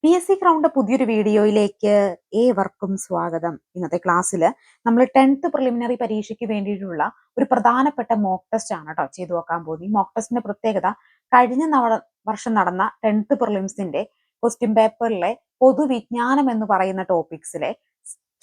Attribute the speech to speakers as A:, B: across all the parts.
A: PSC crowned പുതിയൊരു വീഡിയോയിലേക്ക് ഏവർക്കും സ്വാഗതം. ഇന്നത്തെ ക്ലാസ്സിൽ നമ്മൾ 10th പ്രിലിമിനറി പരീക്ഷയ്ക്ക് വേണ്ടിയിട്ടുള്ള ഒരു പ്രധാനപ്പെട്ട മോക്ക് ടെസ്റ്റ് ആണ് കേട്ടോ ചെയ്തു നോക്കാൻ പോകുന്നത്. ഈ മോക്ക് ടെസ്റ്റിന്റെ പ്രത്യേകത കഴിഞ്ഞ വർഷം നടന്ന 10th പ്രിലിംസിന്റെ ക്വസ്റ്റ്യൻ പേപ്പറിലെ പൊതുവിജ്ഞാനം എന്ന് പറയുന്ന ടോപ്പിക്സിലെ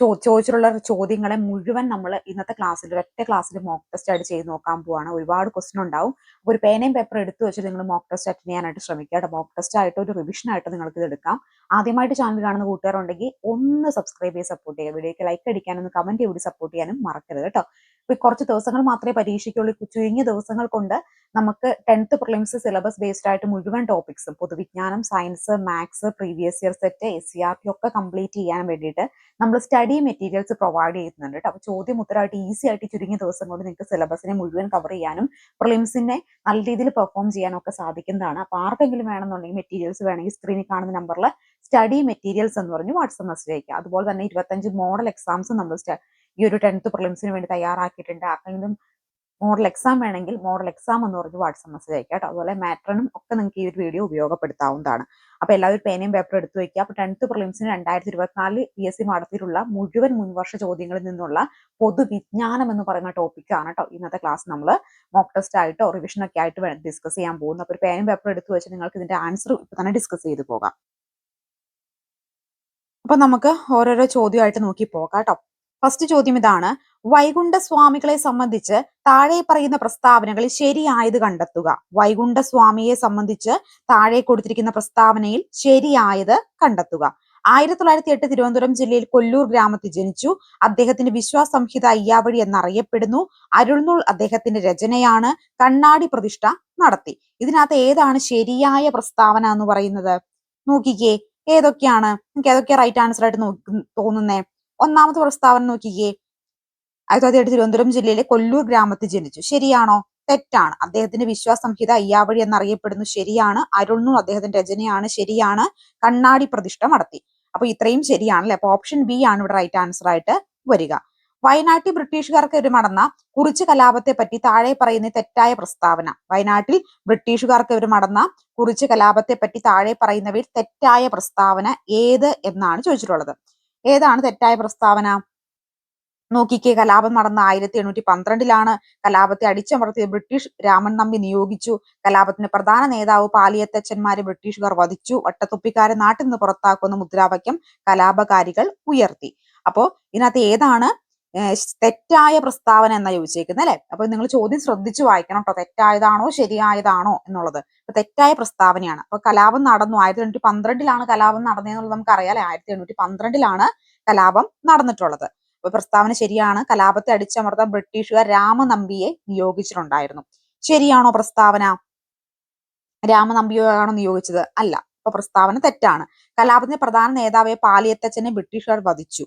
A: ചോദിച്ചിട്ടുള്ള ചോദ്യങ്ങളെ മുഴുവൻ നമ്മൾ ഇന്നത്തെ ക്ലാസ്സിൽ ഒറ്റ ക്ലാസ്സിൽ മോക്ക് ടെസ്റ്റ് ആയിട്ട് ചെയ്ത് നോക്കാൻ പോവാണ്. ഒരുപാട് ക്വസ്റ്റ്യൻ ഉണ്ടാവും. അപ്പോൾ ഒരു പേനയും പേപ്പർ എടുത്തു വെച്ച് നിങ്ങൾ മോക്ക് ടെസ്റ്റ് അറ്റൻഡ് ചെയ്യാനായിട്ട് ശ്രമിക്കുക. മോക്ക് ടെസ്റ്റ് ആയിട്ട് ഒരു റിവിഷൻ ആയിട്ട് നിങ്ങൾക്ക് ഇത് എടുക്കാം. ആദ്യമായിട്ട് ചാനൽ കാണുന്ന കൂട്ടുകാരുണ്ടെങ്കിൽ ഒന്ന് സബ്സ്ക്രൈബ് ചെയ്ത് സപ്പോർട്ട് ചെയ്യുക. വീഡിയോക്ക് ലൈക്ക് അടിക്കാനും കമന്റ് ചെയ്ത് സപ്പോർട്ട് ചെയ്യാനും മറക്കരുത് കേട്ടോ. ഇപ്പൊ കുറച്ച് ദിവസങ്ങൾ മാത്രമേ പരീക്ഷയ്ക്കുള്ളൂ. ചുരുങ്ങിയ ദിവസങ്ങൾ കൊണ്ട് നമുക്ക് 10th പ്രിലിംസ് സിലബസ് ബേസ്ഡ് ആയിട്ട് മുഴുവൻ ടോപ്പിക്സും പൊതുവിജ്ഞാനം, science, maths, previous year set, SCRT ഒക്കെ കംപ്ലീറ്റ് ചെയ്യാൻ വേണ്ടിയിട്ട് നമ്മൾ സ്റ്റഡി മെറ്റീരിയൽസ് പ്രൊവൈഡ് ചെയ്യുന്നുണ്ട് കേട്ടോ. അപ്പോൾ ചോദ്യം ഉത്തരമായിട്ട് ഈസി ആയിട്ട് ചുരുങ്ങിയ ദിവസം കൊണ്ട് നിങ്ങൾക്ക് സിലബസിനെ മുഴുവൻ കവർ ചെയ്യാനും പ്രിലിംസിനെ നല്ല രീതിയിൽ പെർഫോം ചെയ്യാനും ഒക്കെ സാധിക്കുന്നതാണ്. അപ്പോൾ ആർക്കെങ്കിലും വേണമെന്നുണ്ടെങ്കിൽ മെറ്റീരിയൽസ് വേണമെങ്കിൽ സ്ക്രീനിൽ കാണുന്ന നമ്പറിൽ സ്റ്റഡി മെറ്റീരിയൽസ് എന്ന് പറഞ്ഞ് വാട്സ്ആപ്പ് മെസ്സേജ് അയക്കുക. അതുപോലെ തന്നെ 25 മോഡൽ എക്സാംസ് നമ്മൾ ഈ ഒരു 10th പ്രിലിംസിന് വേണ്ടി തയ്യാറാക്കിയിട്ടുണ്ട്. ആർക്കെങ്കിലും മോഡൽ എക്സാം വേണമെങ്കിൽ മോഡൽ എക്സാം എന്ന് പറഞ്ഞ് വാട്സ്ആപ്പ് മെസ്സേജ് അയക്കുക കേട്ടോ. അതുപോലെ മാട്രനും ഒക്കെ നിങ്ങൾക്ക് ഈ ഒരു വീഡിയോ ഉപയോഗപ്പെടുത്താവുന്നതാണ്. അപ്പൊ എല്ലാവരും പേനയും പേപ്പർ എടുത്തു വെക്കുക. അപ്പൊ 10th പ്രിലിംസിന് 2024 PSC നടത്തിയിട്ടുള്ള മുഴുവൻ മുൻവർഷ ചോദ്യങ്ങളിൽ നിന്നുള്ള പൊതുവിജ്ഞാനം എന്ന് പറയുന്ന ടോപ്പിക്കാണ് കേട്ടോ ഇന്നത്തെ ക്ലാസ് നമ്മൾ മോക്ക് ടെസ്റ്റ് ആയിട്ടോ റിവിഷൻ ഒക്കെ ആയിട്ട് ഡിസ്കസ് ചെയ്യാൻ പോകുന്നു. അപ്പൊ ഒരു പേനയും പേപ്പർ എടുത്തു വെച്ച് നിങ്ങൾക്ക് ഇതിന്റെ ആൻസർ ഇപ്പൊ തന്നെ ഡിസ്കസ് ചെയ്ത് പോകാം. അപ്പൊ നമുക്ക് ഓരോരോ ചോദ്യമായിട്ട് നോക്കി പോകാം കേട്ടോ. ഫസ്റ്റ് ചോദ്യം ഇതാണ്: വൈകുണ്ഠസ്വാമികളെ സംബന്ധിച്ച് താഴെ പറയുന്ന പ്രസ്താവനകളിൽ ശരിയായത് കണ്ടെത്തുക. വൈകുണ്ഠസ്വാമിയെ സംബന്ധിച്ച് താഴെ കൊടുത്തിരിക്കുന്ന പ്രസ്താവനയിൽ ശരിയായത് കണ്ടെത്തുക. 1908 തിരുവനന്തപുരം ജില്ലയിൽ കൊല്ലൂർ ഗ്രാമത്തിൽ ജനിച്ചു. അദ്ദേഹത്തിന്റെ വിശ്വാസ സംഹിത അയ്യാവഴി എന്നറിയപ്പെടുന്നു. അരുൾനൂൽ അദ്ദേഹത്തിന്റെ രചനയാണ്. കണ്ണാടി പ്രതിഷ്ഠ നടത്തി. ഇതിനകത്ത് ഏതാണ് ശരിയായ പ്രസ്താവന എന്ന് പറയുന്നത്? നോക്കിക്കേ, ഏതൊക്കെയാണ്? നിങ്ങൾക്ക് ഏതൊക്കെയാ റൈറ്റ് ആൻസർ ആയിട്ട് തോന്നുന്നേ? ഒന്നാമത്തെ പ്രസ്താവന നോക്കിക്കേ, 1908 തിരുവനന്തപുരം ജില്ലയിലെ കൊല്ലൂർ ഗ്രാമത്തിൽ ജനിച്ചു. ശരിയാണോ? തെറ്റാണ്. അദ്ദേഹത്തിന്റെ വിശ്വാസ സംഹിത അയ്യാവഴി എന്നറിയപ്പെടുന്നു. ശരിയാണ്. അരുൾനൂൽ അദ്ദേഹത്തിന്റെ രചനയാണ്. ശരിയാണ്. കണ്ണാടി പ്രതിഷ്ഠ നടത്തി. അപ്പൊ ഇത്രയും ശരിയാണല്ലേ. അപ്പൊ ഓപ്ഷൻ ബി ആണ് ഇവിടെ റൈറ്റ് ആൻസർ ആയിട്ട് വരിക. വയനാട്ടിൽ ബ്രിട്ടീഷുകാർക്ക് എതിരെ നടന്ന കുറിച്ച് കലാപത്തെ പറ്റി താഴെ പറയുന്ന തെറ്റായ പ്രസ്താവന. വയനാട്ടിൽ ബ്രിട്ടീഷുകാർക്ക് എതിരെ നടന്ന കുറിച്ച് കലാപത്തെ പറ്റി താഴെ പറയുന്നവയിൽ തെറ്റായ പ്രസ്താവന ഏത് എന്നാണ് ചോദിച്ചിട്ടുള്ളത്. ഏതാണ് തെറ്റായ പ്രസ്താവന? നോക്കിക്കേ, കലാപം നടന്ന 1812 കലാപത്തെ അടിച്ചമർത്തിയ ബ്രിട്ടീഷ് രാമൻ നമ്പി നിയോഗിച്ചു. കലാപത്തിന്റെ പ്രധാന നേതാവ് പാലിയത്തച്ഛന്മാരെ ബ്രിട്ടീഷുകാർ വധിച്ചു. വട്ടത്തൊപ്പിക്കാരെ നാട്ടിൽ നിന്ന് പുറത്താക്കുന്ന മുദ്രാവാക്യം കലാപകാരികൾ ഉയർത്തി. അപ്പോ ഇതിനകത്ത് ഏതാണ് തെറ്റായ പ്രസ്താവന എന്നാ ചോദിച്ചേക്കുന്നത് അല്ലെ. അപ്പൊ നിങ്ങൾ ചോദ്യം ശ്രദ്ധിച്ചു വായിക്കണം കേട്ടോ. തെറ്റായതാണോ ശരിയായതാണോ എന്നുള്ളത്. അപ്പൊ തെറ്റായ പ്രസ്താവനയാണ്. അപ്പൊ കലാപം നടന്നു 1812 കലാപം നടന്നതെന്നുള്ളത് നമുക്ക് അറിയാലേ. 1812 കലാപം നടന്നിട്ടുള്ളത്. അപ്പൊ പ്രസ്താവന ശരിയാണ്. കലാപത്തെ അടിച്ചമർത്താൻ ബ്രിട്ടീഷുകാർ രാമനമ്പിയെ നിയോഗിച്ചിട്ടുണ്ടായിരുന്നു. ശരിയാണോ പ്രസ്താവന? രാമനമ്പിയെയാണോ നിയോഗിച്ചത്? അല്ല. അപ്പൊ പ്രസ്താവന തെറ്റാണ്. കലാപത്തിന്റെ പ്രധാന നേതാവായ പാലിയത്തച്ഛനെ ബ്രിട്ടീഷുകാർ വധിച്ചു.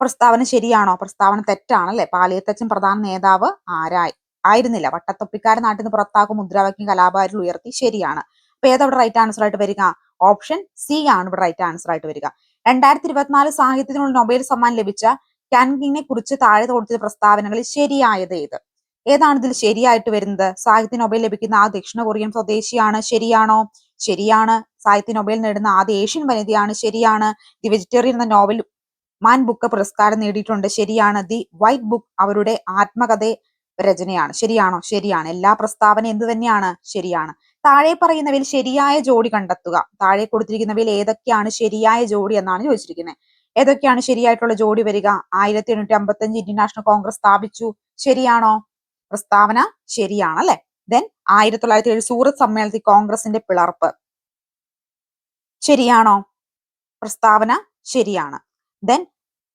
A: പ്രസ്താവന ശരിയാണോ? പ്രസ്താവന തെറ്റാണ് അല്ലെ. പാലിയത്തച്ഛൻ പ്രധാന നേതാവ് ആയിരുന്നില്ല. വട്ടത്തൊപ്പിക്കാരെ നാട്ടിൽ നിന്ന് പുറത്താക്കും മുദ്രാവാക്യം കലാപകാരികൾ ഉയർത്തി. ശരിയാണ്. അപ്പൊ ഏതവിടെ റൈറ്റ് ആൻസർ ആയിട്ട് വരിക? ഓപ്ഷൻ സി ആണ് ഇവിടെ റൈറ്റ് ആൻസർ ആയിട്ട് വരിക. 2024 സാഹിത്യത്തിനുള്ള നൊബേൽ സമ്മാനം ലഭിച്ച കാൻകിങ്ങിനെ കുറിച്ച് താഴെ കൊടുത്ത പ്രസ്താവനകളിൽ ശരിയായത് ഏത്? ഏതാണ് ഇതിൽ ശരിയായിട്ട് വരുന്നത്? സാഹിത്യ നൊബേൽ ലഭിക്കുന്ന ആ ദക്ഷിണ കൊറിയൻ സ്വദേശിയാണ്. ശരിയാണോ? ശരിയാണ്. സാഹിത്യ നൊബേൽ നേടുന്ന ആദ്യ ഏഷ്യൻ വനിതയാണ്. ശരിയാണ്. ദി വെജിറ്റേറിയൻ എന്ന നോവൽ മാൻ ബുക്ക് പുരസ്കാരം നേടിയിട്ടുണ്ട്. ശരിയാണ്. ദി വൈറ്റ് ബുക്ക് അവരുടെ ആത്മകഥ രചനയാണ്. ശരിയാണോ? ശരിയാണ്. എല്ലാ പ്രസ്താവന എന്ത് തന്നെയാണ്? ശരിയാണ്. താഴെ പറയുന്നവയിൽ ശരിയായ ജോഡി കണ്ടെത്തുക. താഴെ കൊടുത്തിരിക്കുന്നവയിൽ ഏതൊക്കെയാണ് ശരിയായ ജോഡി എന്നാണ് ചോദിച്ചിരിക്കുന്നത്. ഏതൊക്കെയാണ് ശരിയായിട്ടുള്ള ജോഡി വരിക? 1855 ഇന്ത്യൻ നാഷണൽ കോൺഗ്രസ് സ്ഥാപിച്ചു. ശരിയാണോ? പ്രസ്താവന ശരിയാണ് അല്ലെ. ദെൻ 1907 സൂറത്ത് സമ്മേളനത്തിൽ കോൺഗ്രസിന്റെ പിളർപ്പ്. ശരിയാണോ? പ്രസ്താവന ശരിയാണ്. ദെൻ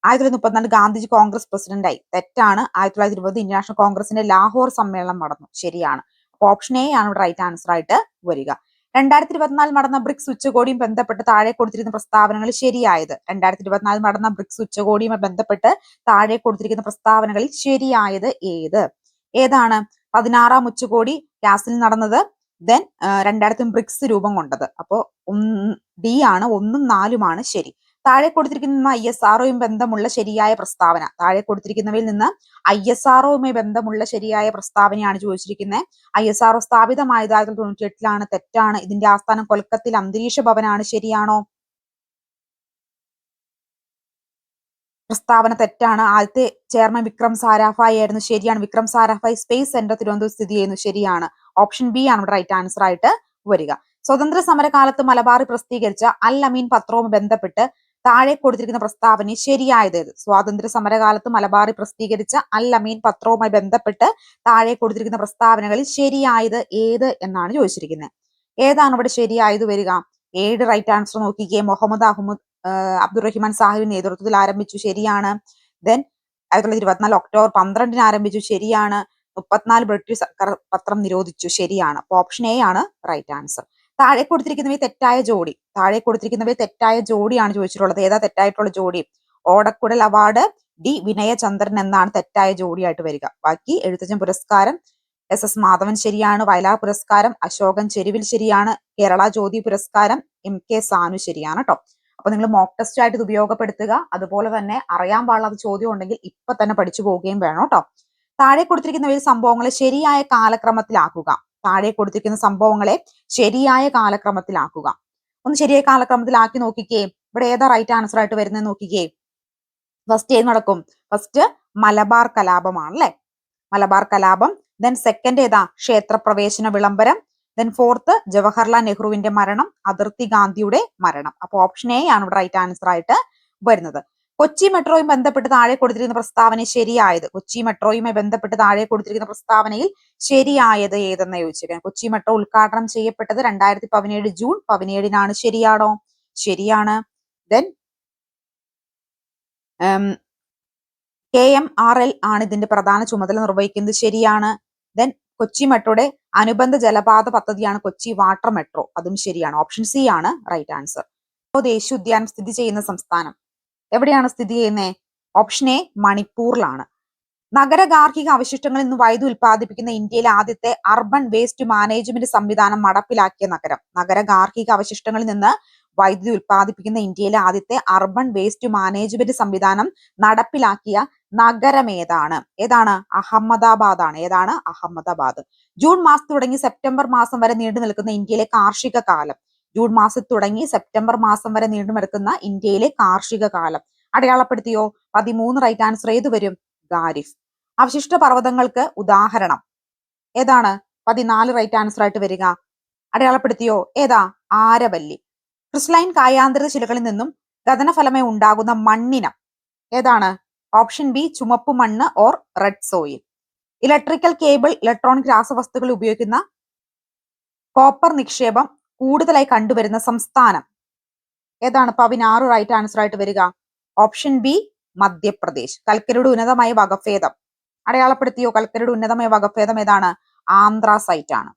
A: 1934 ഗാന്ധിജി കോൺഗ്രസ് പ്രസിഡന്റായി. തെറ്റാണ്. 1920 ഇന്ത്യൻ നാഷണൽ കോൺഗ്രസിന്റെ ലാഹോർ സമ്മേളനം നടന്നു. ശരിയാണ്. അപ്പൊ ഓപ്ഷൻ എ ആണ് ഇവിടെ റൈറ്റ് ആൻസർ ആയിട്ട് വരിക. 2024 നടന്ന ബ്രിക്സ് ഉച്ചകോടിയും ബന്ധപ്പെട്ട് താഴെ കൊടുത്തിരിക്കുന്ന പ്രസ്താവനകൾ ശരിയായത്. 2024 നടന്ന ബ്രിക്സ് ഉച്ചകോടിയുമായി ബന്ധപ്പെട്ട് താഴെ കൊടുത്തിരിക്കുന്ന പ്രസ്താവനകളിൽ ശരിയായത് ഏത്? ഏതാണ്? 16ാം ഉച്ചകോടി കാസിൽ നടന്നത്. ദെൻ 2000 ബ്രിക്സ് രൂപം കൊണ്ടത്. അപ്പോ ഡി ആണ്. 1ഉം 4ഉമാണ് ശരി. താഴെ കൊടുത്തിരിക്കുന്ന ISROയും ബന്ധമുള്ള ശരിയായ പ്രസ്താവന. താഴെ കൊടുത്തിരിക്കുന്നവയിൽ നിന്ന് ISROയുമായി ബന്ധമുള്ള ശരിയായ പ്രസ്താവനയാണ് ചോദിച്ചിരിക്കുന്നത്. ISRO സ്ഥാപിതമായത് 1998 തെറ്റാണ്. ഇതിന്റെ ആസ്ഥാനം കൊൽക്കത്തയിൽ അന്തരീക്ഷ ഭവനാണ്. ശരിയാണോ? പ്രസ്താവന തെറ്റാണ്. ആദ്യത്തെ ചെയർമാൻ വിക്രം സാരാഭായി ആയിരുന്നു. ശരിയാണ്. വിക്രം സാരാഭായി സ്പേസ് സെന്റർ തിരുവനന്തപുരം സ്ഥിതി ചെയ്യുന്നു. ശരിയാണ്. ഓപ്ഷൻ ബി ആണ് ഇവിടെ റൈറ്റ് ആൻസർ ആയിട്ട് വരിക. സ്വതന്ത്ര സമരകാലത്ത് മലബാറിൽ പ്രസിദ്ധീകരിച്ച അൽ അമീൻ പത്രവുമായി ബന്ധപ്പെട്ട് താഴെ കൊടുത്തിരിക്കുന്ന പ്രസ്താവന ശരിയായത് ഏത്? സ്വാതന്ത്ര്യ സമരകാലത്ത് മലബാറിൽ പ്രസിദ്ധീകരിച്ച അൽ അമീൻ പത്രവുമായി ബന്ധപ്പെട്ട് താഴെ കൊടുത്തിരിക്കുന്ന പ്രസ്താവനകളിൽ ശരിയായത് ഏത് എന്നാണ് ചോദിച്ചിരിക്കുന്നത്. ഏതാണ് ഇവിടെ ശരിയായത് വരിക? 7 റൈറ്റ് ആൻസർ നോക്കിക്കേ. മുഹമ്മദ് അബ്ദുറഹിമാൻ സാഹിബിന്റെ നേതൃത്വത്തിൽ ആരംഭിച്ചു. ശരിയാണ്. ദെൻ 1924 ഒക്ടോബർ 12 ആരംഭിച്ചു. ശരിയാണ്. 34 ബ്രിട്ടീഷ് സർക്കാർ പത്രം നിരോധിച്ചു. ശരിയാണ്. അപ്പൊ ഓപ്ഷൻ എ ആണ് റൈറ്റ് ആൻസർ. താഴെ കൊടുത്തിരിക്കുന്നവയെ തെറ്റായ ജോഡിയാണ് ചോദിച്ചിട്ടുള്ളത്. ഏതാ തെറ്റായിട്ടുള്ള ജോഡി? ഓടക്കുടൽ അവാർഡ് ഡി വിനയചന്ദ്രൻ എന്നാണ് തെറ്റായ ജോഡിയായിട്ട് വരിക. ബാക്കി എഴുത്തച്ഛൻ പുരസ്കാരം SS മാധവൻ ശരിയാണ്. വയലാർ പുരസ്കാരം അശോകൻ ചെരുവിൽ ശരിയാണ്. കേരള ജ്യോതി പുരസ്കാരം MK സാനു ശരിയാണ് കേട്ടോ. അപ്പൊ നിങ്ങൾ മോക്ക് ടെസ്റ്റ് ആയിട്ട് ഇത് ഉപയോഗപ്പെടുത്തുക. അതുപോലെ തന്നെ അറിയാൻ പാടില്ലാത്ത ചോദ്യം ഉണ്ടെങ്കിൽ ഇപ്പൊ തന്നെ പഠിച്ചു പോവുകയും വേണം കേട്ടോ. താഴെ കൊടുത്തിരിക്കുന്ന സംഭവങ്ങളെ ശരിയായ കാലക്രമത്തിലാക്കുക. ഒന്ന് ശരിയായ കാലക്രമത്തിലാക്കി നോക്കിക്കേ. ഇവിടെ ഏതാ റൈറ്റ് ആൻസർ ആയിട്ട് വരുന്നത് നോക്കിക്കേ. ഫസ്റ്റ് ഏത് നടക്കും? ഫസ്റ്റ് മലബാർ കലാപമാണ് അല്ലെ? മലബാർ കലാപം. ദെൻ സെക്കൻഡ് ഏതാ? ക്ഷേത്രപ്രവേശന വിളംബരം. ദെൻ ഫോർത്ത് ജവഹർലാൽ നെഹ്റുവിന്റെ മരണം, അതിർത്തി ഗാന്ധിയുടെ മരണം. അപ്പൊ ഓപ്ഷൻ എ ആണ് ഇവിടെ റൈറ്റ് ആൻസർ ആയിട്ട് വരുന്നത്. കൊച്ചി മെട്രോയുമായി ബന്ധപ്പെട്ട് താഴെ കൊടുത്തിരിക്കുന്ന പ്രസ്താവന ശരിയായത്. ശരിയായത് ഏതെന്ന് ചോദിച്ചിരിക്കുന്നത്. കൊച്ചി മെട്രോ ഉദ്ഘാടനം ചെയ്യപ്പെട്ടത് 2017 ജൂൺ 17 ശരിയാണോ? ശരിയാണ്. ദെൻ KMRL ആണ് ഇതിന്റെ പ്രധാന ചുമതല നിർവഹിക്കുന്നത്. ശരിയാണ്. ദെൻ കൊച്ചി മെട്രോയുടെ അനുബന്ധ ജലപാത പദ്ധതിയാണ് കൊച്ചി വാട്ടർ മെട്രോ. അതും ശരിയാണ്. ഓപ്ഷൻ സി ആണ് റൈറ്റ് ആൻസർ. ദേശീയ ഉദ്യാനം സ്ഥിതി ചെയ്യുന്ന സംസ്ഥാനം എവിടെയാണ് സ്ഥിതി ചെയ്യുന്നത്? ഓപ്ഷൻ എ മണിപ്പൂരിലാണ്. നഗര ഗാർഹിക അവശിഷ്ടങ്ങളിൽ നിന്ന് വൈദ്യുതി ഉൽപ്പാദിപ്പിക്കുന്ന ഇന്ത്യയിലെ ആദ്യത്തെ അർബൻ വേസ്റ്റ് മാനേജ്മെന്റ് സംവിധാനം നടപ്പിലാക്കിയ നഗരം. നഗര ഗാർഹിക അവശിഷ്ടങ്ങളിൽ നിന്ന് വൈദ്യുതി ഉൽപ്പാദിപ്പിക്കുന്ന ഇന്ത്യയിലെ ആദ്യത്തെ അർബൻ വേസ്റ്റ് മാനേജ്മെന്റ് സംവിധാനം നടപ്പിലാക്കിയ നഗരം ഏതാണ്? അഹമ്മദാബാദ് ആണ്. അഹമ്മദാബാദ്. ജൂൺ മാസത്തിൽ തുടങ്ങി സെപ്റ്റംബർ മാസം വരെ നീണ്ടു നിൽക്കുന്ന ഇന്ത്യയിലെ കാർഷിക കാലം. അടയാളപ്പെടുത്തിയോ? 13 റൈറ്റ് ആൻസർ ഏത് വരും? ഖാരിഫ്. അവശിഷ്ട പർവ്വതങ്ങൾക്ക് ഉദാഹരണം ഏതാണ്? 14 റൈറ്റ് ആൻസർ ആയിട്ട് വരിക. അടയാളപ്പെടുത്തിയോ? ഏതാ? ആരവല്ലി. ക്രിസ്റ്റലൈൻ കായാന്തരിത ശിലകളിൽ നിന്നും ഗതനഫലമായി ഉണ്ടാകുന്ന മണ്ണിനം ഏതാണ്? ഓപ്ഷൻ ബി ചുമപ്പ് മണ്ണ് or red soil. Electrical cable, electronic രാസവസ്തുക്കൾ ഉപയോഗിക്കുന്ന കോപ്പർ നിക്ഷേപം കൂടുതലായി കണ്ടുവരുന്ന സംസ്ഥാനം ഏതാണ്? 16 റൈറ്റ് ആൻസർ ആയിട്ട് വരിക. Option B Madhya Pradesh. കൽക്കരിയുടെ ഉന്നതമായ വകഭേദം അടയാളപ്പെടുത്തിയോ? കൽക്കരിയുടെ ഉന്നതമായ വകഭേദം ഏതാണ്? ആന്ത്രാസൈറ്റ് ആണ്.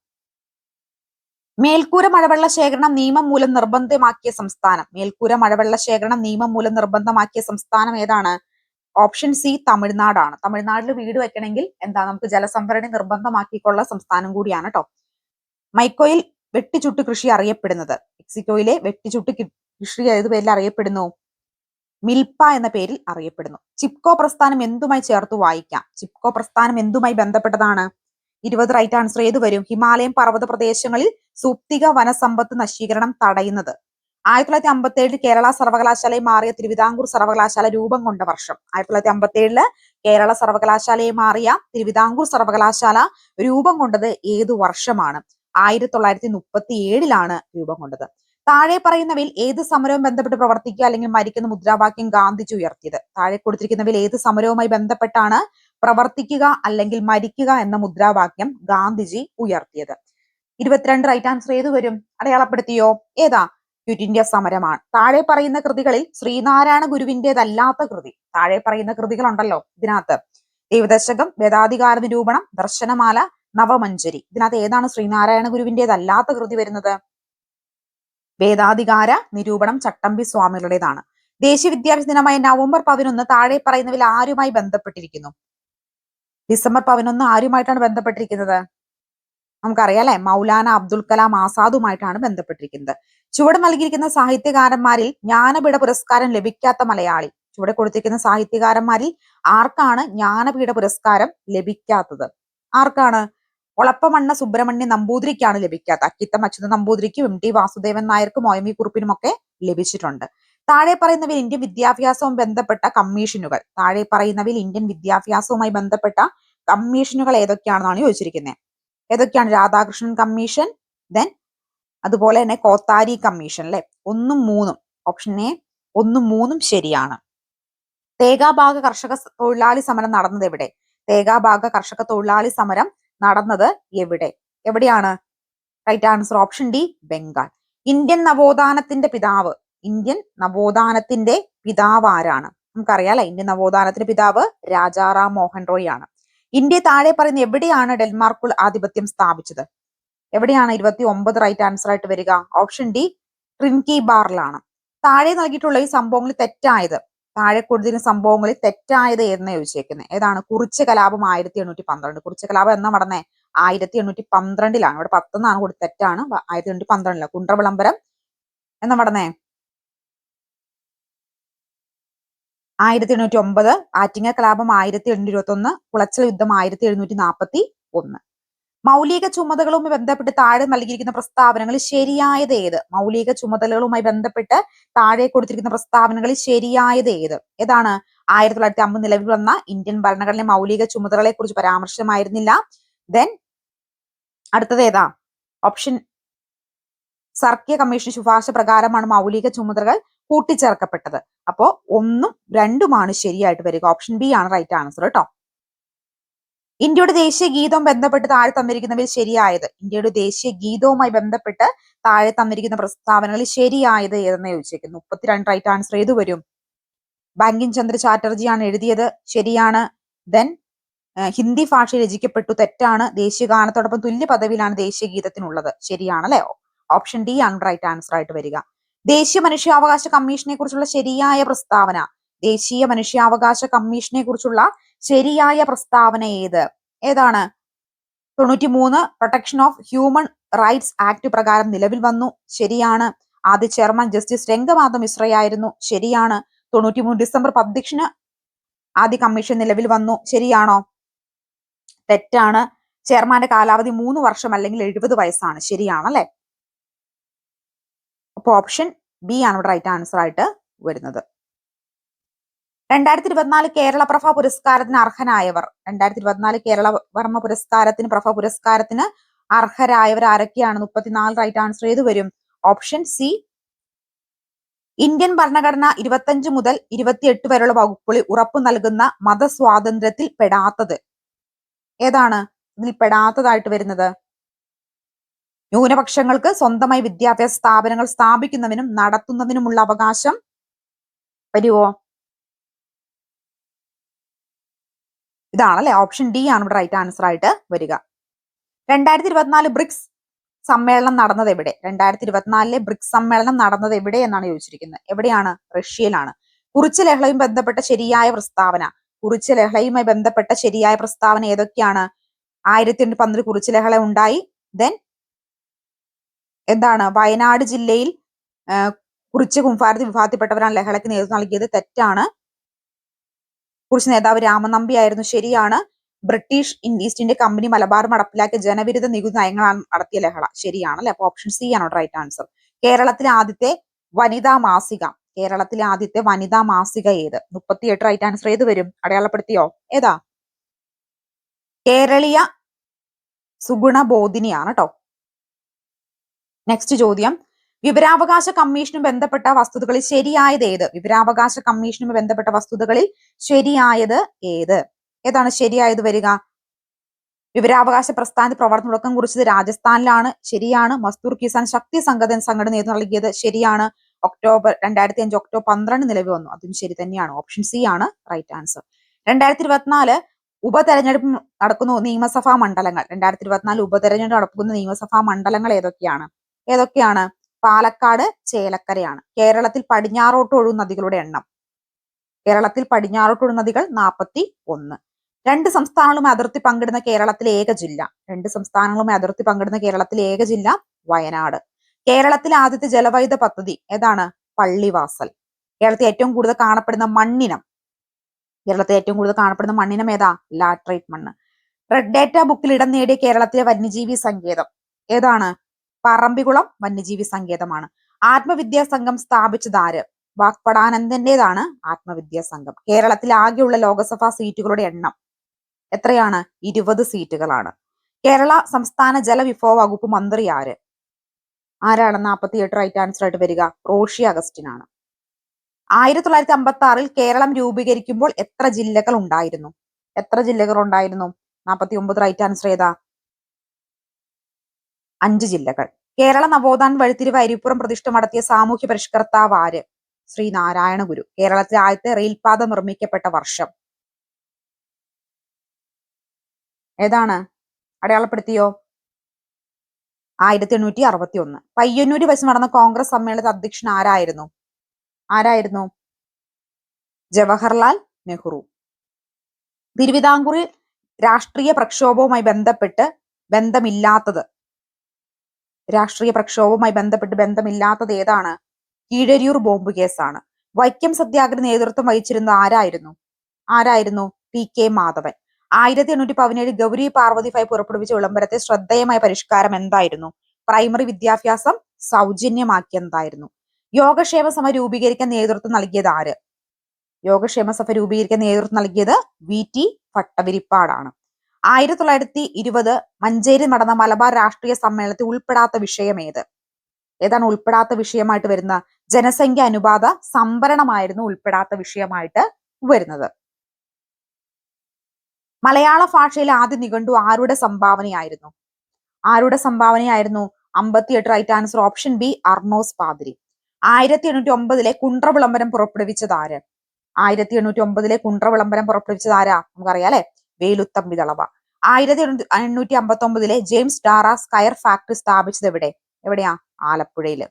A: മേൽക്കൂര മഴവെള്ള ശേഖരണം നിയമം മൂലം നിർബന്ധമാക്കിയ സംസ്ഥാനം ഏതാണ്? ഓപ്ഷൻ സി തമിഴ്നാടാണ്. തമിഴ്നാട്ടിൽ വീട് വെക്കണമെങ്കിൽ നമുക്ക് ജലസംഭരണി നിർബന്ധമാക്കിക്കൊള്ള സംസ്ഥാനം കൂടിയാണ് കേട്ടോ. മൈക്കോയിൽ വെട്ടിച്ചുട്ട് കൃഷി അറിയപ്പെടുന്നത്. മെക്സിക്കോയിലെ വെട്ടിച്ചുട്ട് കൃഷി ഏത് പേരിൽ അറിയപ്പെടുന്നു? മിൽപ്പ എന്ന പേരിൽ അറിയപ്പെടുന്നു. ചിപ്കോ പ്രസ്ഥാനം എന്തുമായി ചേർത്ത് വായിക്കാം? ചിപ്കോ പ്രസ്ഥാനം എന്തുമായി ബന്ധപ്പെട്ടതാണ്? 20 റൈറ്റ് ആൻസർ ഏത് വരും? ഹിമാലയൻ പർവ്വത പ്രദേശങ്ങളിൽ സൂപ്തിക വനസമ്പത്ത് നശീകരണം തടയുന്നത്. 1957 കേരള സർവകലാശാലയെ മാറിയ തിരുവിതാംകൂർ സർവകലാശാല രൂപം കൊണ്ട വർഷം. 1957 കേരള സർവകലാശാലയെ മാറിയ തിരുവിതാംകൂർ സർവകലാശാല രൂപം കൊണ്ടത് ഏതു വർഷമാണ്? 1937 രൂപം കൊണ്ടത്. താഴെ പറയുന്നവയിൽ ഏത് സമരവും ബന്ധപ്പെട്ട് പ്രവർത്തിക്കുക അല്ലെങ്കിൽ മരിക്കുന്ന മുദ്രാവാക്യം ഗാന്ധിജി ഉയർത്തിയത്? താഴെ കൊടുത്തിരിക്കുന്നവയിൽ ഏത് സമരവുമായി ബന്ധപ്പെട്ടാണ് പ്രവർത്തിക്കുക അല്ലെങ്കിൽ മരിക്കുക എന്ന മുദ്രാവാക്യം ഗാന്ധിജി ഉയർത്തിയത്? 22 റൈറ്റ് ആൻസർ ഏത് വരും? അടയാളപ്പെടുത്തിയോ? ഏതാ? ക്വിറ്റ് ഇന്ത്യ സമരമാണ്. താഴെ പറയുന്ന കൃതികളിൽ ശ്രീനാരായണ ഗുരുവിന്റേതല്ലാത്ത കൃതി. താഴെ പറയുന്ന കൃതികളുണ്ടല്ലോ ഇതിനകത്ത്. ദൈവദശകം, വേദാധികാര നിരൂപണം, ദർശനമാല, നവമഞ്ജരി. ഇതിനകത്ത് ഏതാണ് ശ്രീനാരായണ ഗുരുവിന്റേതല്ലാത്ത കൃതി വരുന്നത്? വേദാധികാര നിരൂപണം ചട്ടമ്പി സ്വാമികളുടേതാണ്. ദേശീയ വിദ്യാഭ്യാസ ദിനമായ നവംബർ 11 താഴെ പറയുന്നവയിൽ ആരുമായി ബന്ധപ്പെട്ടിരിക്കുന്നു? ഡിസംബർ 11 ആരുമായിട്ടാണ് ബന്ധപ്പെട്ടിരിക്കുന്നത്? നമുക്കറിയാം അല്ലെ, മൗലാന അബ്ദുൽ കലാം ആസാദുമായിട്ടാണ് ബന്ധപ്പെട്ടിരിക്കുന്നത്. ചുവടെ നൽകിയിരിക്കുന്ന സാഹിത്യകാരന്മാരിൽ ജ്ഞാനപീഠ പുരസ്കാരം ലഭിക്കാത്ത മലയാളി. ചുവടെ കൊടുത്തിരിക്കുന്ന സാഹിത്യകാരന്മാരിൽ ആർക്കാണ് ജ്ഞാനപീഠ പുരസ്കാരം ലഭിക്കാത്തത്? ആർക്കാണ്? ഒളപ്പമണ്ണ സുബ്രഹ്മണ്യ നമ്പൂതിരിക്കാണ് ലഭിക്കാത്ത. അക്കിത്തം അച്യുത നമ്പൂതിരിക്കും MT വാസുദേവൻ നായർക്കും OMV കുറുപ്പിനും ഒക്കെ ലഭിച്ചിട്ടുണ്ട്. താഴെ പറയുന്നവയിൽ ഇന്ത്യൻ വിദ്യാഭ്യാസവും ബന്ധപ്പെട്ട കമ്മീഷനുകൾ താഴെ പറയുന്നവയിൽ ഇന്ത്യൻ വിദ്യാഭ്യാസവുമായി ബന്ധപ്പെട്ട കമ്മീഷനുകൾ ഏതൊക്കെയാണെന്നാണ് ചോദിച്ചിരിക്കുന്നത്. ഏതൊക്കെയാണ്? രാധാകൃഷ്ണൻ കമ്മീഷൻ, ദെൻ അതുപോലെ തന്നെ കോത്താരി കമ്മീഷൻ അല്ലെ. 1ഉം 3ഉം ഓപ്ഷൻ എ 1ഉം 3ഉം ശരിയാണ്. തേഗാബാഗ കർഷക തൊഴിലാളി സമരം നടന്നത് എവിടെ? തേഗാബാഗ കർഷക തൊഴിലാളി സമരം നടന്നത് എവിടെ? എവിടെയാണ്? Right answer option D, Bengal. Indian നവോത്ഥാനത്തിന്റെ പിതാവ് ആരാണ്? നമുക്കറിയാലോ, ഇന്ത്യൻ നവോത്ഥാനത്തിന്റെ പിതാവ് രാജാറാം മോഹൻ റോയ് ആണ്. ഇന്ത്യ താഴെ പറയുന്ന എവിടെയാണ് ഡെൻമാർക്കുൾ ആധിപത്യം സ്ഥാപിച്ചത്? എവിടെയാണ്? 29 റൈറ്റ് ആൻസർ ആയിട്ട് വരിക. ഓപ്ഷൻ ഡി, ട്രിൻകി ബാറിലാണ്. താഴെ നൽകിയിട്ടുള്ള ഈ സംഭവങ്ങളിൽ തെറ്റായത് എന്ന് ചോദിച്ചേക്കുന്നത് ഏതാണ്? കുറിച്യ കലാപം 1812. കുറിച്യ കലാപം എന്നാ നടന്നേ? 1812ലാണ്. ഇവിടെ 10 എന്നാണ് കൂടി, തെറ്റാണ്. 1812 കുണ്ട്ര വിളംബരം എന്നാ നടന്നേ? 1809. ആറ്റിങ്ങൽ കലാപം 1821. കുളച്ചൽ യുദ്ധം 1741. മൗലിക ചുമതലകളുമായി ബന്ധപ്പെട്ട് താഴെ നൽകിയിരിക്കുന്ന പ്രസ്താവനകളിൽ ശരിയായത് ഏത്? മൗലിക ചുമതലകളുമായി ബന്ധപ്പെട്ട് താഴെ കൊടുത്തിരിക്കുന്ന പ്രസ്താവനകളിൽ ശരിയായത് ഏത്? ഏതാണ്? 1950 നിലവിൽ വന്ന ഇന്ത്യൻ ഭരണഘടനയിലെ മൗലിക ചുമതലകളെ കുറിച്ച് പരാമർശമായിരുന്നില്ല. ദെൻ അടുത്തത് ഏതാ? ഓപ്ഷൻ സർക്കിയ കമ്മീഷൻ ശുപാർശ പ്രകാരമാണ് മൗലിക ചുമതലകൾ കൂട്ടിച്ചേർക്കപ്പെട്ടത്. അപ്പോ 1ഉം 2ഉമാണ് ശരിയായിട്ട് വരിക. ഓപ്ഷൻ ബി ആണ് റൈറ്റ് ആൻസർ കേട്ടോ. ഇന്ത്യയുടെ ദേശീയ ഗീതവും ബന്ധപ്പെട്ട് താഴെ തന്നിരിക്കുന്നവയിൽ ശരിയായത്. ഇന്ത്യയുടെ ദേശീയ ഗീതവുമായി ബന്ധപ്പെട്ട് താഴെ തന്നിരിക്കുന്ന പ്രസ്താവനകളിൽ ശരിയായത് ഏതെന്ന് ചോദിച്ചേക്കുന്നു. 32 റൈറ്റ് ആൻസർ ഏത് വരും? ബാങ്കിം ചന്ദ്ര ചാറ്റർജിയാണ് എഴുതിയത്, ശരിയാണ്. ദെൻ ഹിന്ദി ഭാഷ രചിക്കപ്പെട്ടു, തെറ്റാണ്. ദേശീയ ഗാനത്തോടൊപ്പം തുല്യ പദവിയിലാണ് ദേശീയ ഗീതത്തിനുള്ളത്, ശരിയാണല്ലേ. ഓപ്ഷൻ ഡി ആണ് റൈറ്റ് ആൻസർ ആയിട്ട് വരിക. ദേശീയ മനുഷ്യാവകാശ കമ്മീഷനെ കുറിച്ചുള്ള ശരിയായ പ്രസ്താവന. ദേശീയ മനുഷ്യാവകാശ കമ്മീഷനെ കുറിച്ചുള്ള ശരിയായ പ്രസ്താവന ഏതാണ്? 93 protection of human rights act പ്രകാരം നിലവിൽ വന്നു, ശരിയാണ്. ആദ്യ ചെയർമാൻ ജസ്റ്റിസ് രംഗമാധവ് മിശ്രയായിരുന്നു, ശരിയാണ്. 93 ഡിസംബർ 10 ആദ്യ കമ്മീഷൻ നിലവിൽ വന്നു, ശരിയാണോ? തെറ്റാണ്. ചെയർമാന്റെ കാലാവധി 3 വർഷം അല്ലെങ്കിൽ 70 വയസ്സാണ്, ശരിയാണല്ലേ. അപ്പൊ ഓപ്ഷൻ ബി ആണ് ഇവിടെ റൈറ്റ് ആൻസർ ആയിട്ട് വരുന്നത്. 2024 കേരളപ്രഭ പുരസ്കാരത്തിന് അർഹനായവർ. 2024 കേരളവർമ്മ പുരസ്കാരത്തിന് അർഹരായവർ ആരൊക്കെയാണ്? 34 റൈറ്റ് ആൻസർ ഏത് വരും? Option C. ഇന്ത്യൻ ഭരണഘടന 25 മുതൽ 28 വരെയുള്ള വകുപ്പുകളിൽ ഉറപ്പു നൽകുന്ന മതസ്വാതന്ത്ര്യത്തിൽ പെടാത്തത് ഏതാണ്? ഇതിൽ പെടാത്തതായിട്ട് വരുന്നത് ന്യൂനപക്ഷങ്ങൾക്ക് സ്വന്തമായി വിദ്യാഭ്യാസ സ്ഥാപനങ്ങൾ സ്ഥാപിക്കുന്നതിനും നടത്തുന്നതിനുമുള്ള അവകാശം വരുവോ? ഇതാണല്ലേ, ഓപ്ഷൻ ഡി ആണ് ഇവിടെ റൈറ്റ് ആൻസർ ആയിട്ട് വരിക. 2024 ബ്രിക്സ് സമ്മേളനം നടന്നത് എവിടെ? 2024 ബ്രിക്സ് സമ്മേളനം നടന്നത് എവിടെ എന്നാണ് ചോദിച്ചിരിക്കുന്നത്. എവിടെയാണ്? റഷ്യയിലാണ്. കുറിച്യ ലഹളയുമായി ബന്ധപ്പെട്ട ശരിയായ പ്രസ്താവന ഏതൊക്കെയാണ്? 1812 കുറിച്യ ലഹള ഉണ്ടായി. ദെൻ എന്താണ്? വയനാട് ജില്ലയിൽ കുറിച്യ കുംഭാരതി വിഭാഗത്തിൽപ്പെട്ടവരാണ് ലഹളയ്ക്ക് നേതൃത്വം നൽകിയത്, തെറ്റാണ്. കുറിച്യ നേതാവ് രാമനമ്പി ആയിരുന്നു, ശരിയാണ്. British east India company Malabar നടപ്പിലാക്കിയ ജനവിരുദ്ധ നികുതി നയങ്ങളാണ് നടത്തിയ ലഹള, ശരിയാണ് അല്ലെ. അപ്പൊ ഓപ്ഷൻ സി ആണ് റൈറ്റ് ആൻസർ. കേരളത്തിലെ ആദ്യത്തെ വനിതാ മാസിക ഏത്? 38 റൈറ്റ് ആൻസർ ഏത് വരും? അടയാളപ്പെടുത്തിയോ? ഏതാ? കേരളീയ സുഗുണബോധിനിയാണ് കേട്ടോ. നെക്സ്റ്റ് ചോദ്യം, വിവരാവകാശ കമ്മീഷനുമായി ബന്ധപ്പെട്ട വസ്തുതകളിൽ ശരിയായത് ഏത്? ഏതാണ് ശരിയായത് വരിക? വിവരാവകാശ പ്രസ്ഥാനത്തിന് പ്രവർത്തന തുടക്കം കുറിച്ചത് രാജസ്ഥാനിലാണ്, ശരിയാണ്. മസ്ദൂർ കിസാൻ ശക്തി സംഘടന നേതൃത്വം നൽകിയത്, ശരിയാണ്. 2005 ഒക്ടോബർ 12 നിലവിൽ വന്നു, അതും ശരി തന്നെയാണ്. ഓപ്ഷൻ സി ആണ് റൈറ്റ് ആൻസർ. 2024 ഉപതെരഞ്ഞെടുപ്പ് നടക്കുന്ന നിയമസഭാ മണ്ഡലങ്ങൾ. 2024 ഉപതെരഞ്ഞെടുപ്പ് നടക്കുന്ന നിയമസഭാ മണ്ഡലങ്ങൾ ഏതൊക്കെയാണ്? പാലക്കാട്, ചേലക്കരയാണ്. കേരളത്തിൽ പടിഞ്ഞാറോട്ട് ഒഴുകുന്ന നദികളുടെ എണ്ണം. കേരളത്തിൽ പടിഞ്ഞാറോട്ട് ഒഴുകുന്ന നദികൾ 41. 2 സംസ്ഥാനങ്ങളുമായി അതിർത്തി പങ്കിടുന്ന കേരളത്തിലെ ഏക ജില്ല വയനാട്. കേരളത്തിലെ ആദ്യത്തെ ജലവൈദ്യുത പദ്ധതി ഏതാണ്? പള്ളിവാസൽ. കേരളത്തിൽ ഏറ്റവും കൂടുതൽ കാണപ്പെടുന്ന മണ്ണിനം ഏതാ? ലാറ്ററൈറ്റ് മണ്ണ്. റെഡ് ഡേറ്റ ബുക്കിൽ ഇടം നേടിയ കേരളത്തിലെ വന്യജീവി സങ്കേതം ഏതാണ്? പറമ്പിക്കുളം വന്യജീവി സങ്കേതമാണ്. ആത്മവിദ്യാ സംഘം സ്ഥാപിച്ചത് ആര്? വാക്പടാനന്ദന്റേതാണ് ആത്മവിദ്യാ സംഘം. കേരളത്തിൽ ആകെയുള്ള ലോക്സഭാ സീറ്റുകളുടെ എണ്ണം എത്രയാണ്? 20 സീറ്റുകളാണ്. കേരള സംസ്ഥാന ജലവിഭവ വകുപ്പ് മന്ത്രി ആര്? ആരാണ് 48 റൈറ്റ് ആൻസർ ആയിട്ട് വരിക? റോഷി അഗസ്റ്റിൻ ആണ്. 1956 കേരളം രൂപീകരിക്കുമ്പോൾ എത്ര ജില്ലകൾ ഉണ്ടായിരുന്നു? എത്ര ജില്ലകൾ ഉണ്ടായിരുന്നു? 49 റൈറ്റ് ആൻസർ ഏതാ? 5 ജില്ലകൾ. കേരള നവോത്ഥാൻ വഴിത്തിരിവ് അരിപ്പുറം പ്രതിഷ്ഠ നടത്തിയ സാമൂഹ്യ പരിഷ്കർത്താവ് ആര്? ശ്രീ നാരായണ ഗുരു. കേരളത്തിലെ ആദ്യത്തെ റെയിൽപാത നിർമ്മിക്കപ്പെട്ട വർഷം ഏതാണ്? അടയാളപ്പെടുത്തിയോ? 1861. പയ്യന്നൂര് വെച്ച് നടന്ന കോൺഗ്രസ് സമ്മേളനത്തിൽ അധ്യക്ഷൻ ആരായിരുന്നു? ആരായിരുന്നു? ജവഹർലാൽ നെഹ്റു. തിരുവിതാംകൂറിൽ രാഷ്ട്രീയ പ്രക്ഷോഭവുമായി ബന്ധമില്ലാത്തത് ഏതാണ്? കീഴരിയൂർ ബോംബ് കേസാണ്. വൈക്കം സത്യാഗ്രഹ നേതൃത്വം വഹിച്ചിരുന്ന ആരായിരുന്നു? PK മാധവൻ. 1817 ഗൗരി പാർവതി ഫൈ പുറപ്പെടുവിച്ച വിളംബരത്തെ ശ്രദ്ധേയമായ പരിഷ്കാരം എന്തായിരുന്നു? പ്രൈമറി വിദ്യാഭ്യാസം സൗജന്യമാക്കിയതായിരുന്നു. യോഗക്ഷേമ സഭ രൂപീകരിക്കാൻ നേതൃത്വം നൽകിയത് ആര്? യോഗക്ഷേമ സഭ രൂപീകരിക്കാൻ നേതൃത്വം നൽകിയത് VT ഭട്ടതിരിപ്പാടാണ്. 1920 മഞ്ചേരി നടന്ന മലബാർ രാഷ്ട്രീയ സമ്മേളനത്തിൽ ഉൾപ്പെടാത്ത വിഷയം ഏത്? ഏതാണ് ഉൾപ്പെടാത്ത വിഷയമായിട്ട് വരുന്ന? ജനസംഖ്യ അനുപാത സംഭരണമായിരുന്നു ഉൾപ്പെടാത്ത വിഷയമായിട്ട് വരുന്നത്. മലയാള ഭാഷയിലെ ആദ്യ നിഘണ്ടു ആരുടെ സംഭാവനയായിരുന്നു? 58 right answer option B Arnos Pathiri. 1809 Kundara വിളംബരം പുറപ്പെടുവിച്ചത് ആര്? 1809 കുണ്ട്ര വിളംബരം പുറപ്പെടുവിച്ചത് ആരാ? നമുക്കറിയാം അല്ലെ, വേലുത്തമ്പി ദളവ. 1859 ജെയിംസ് ഡാറാസ് കയർ ഫാക്ടറി സ്ഥാപിച്ചത് എവിടെയാ? ആലപ്പുഴയില്.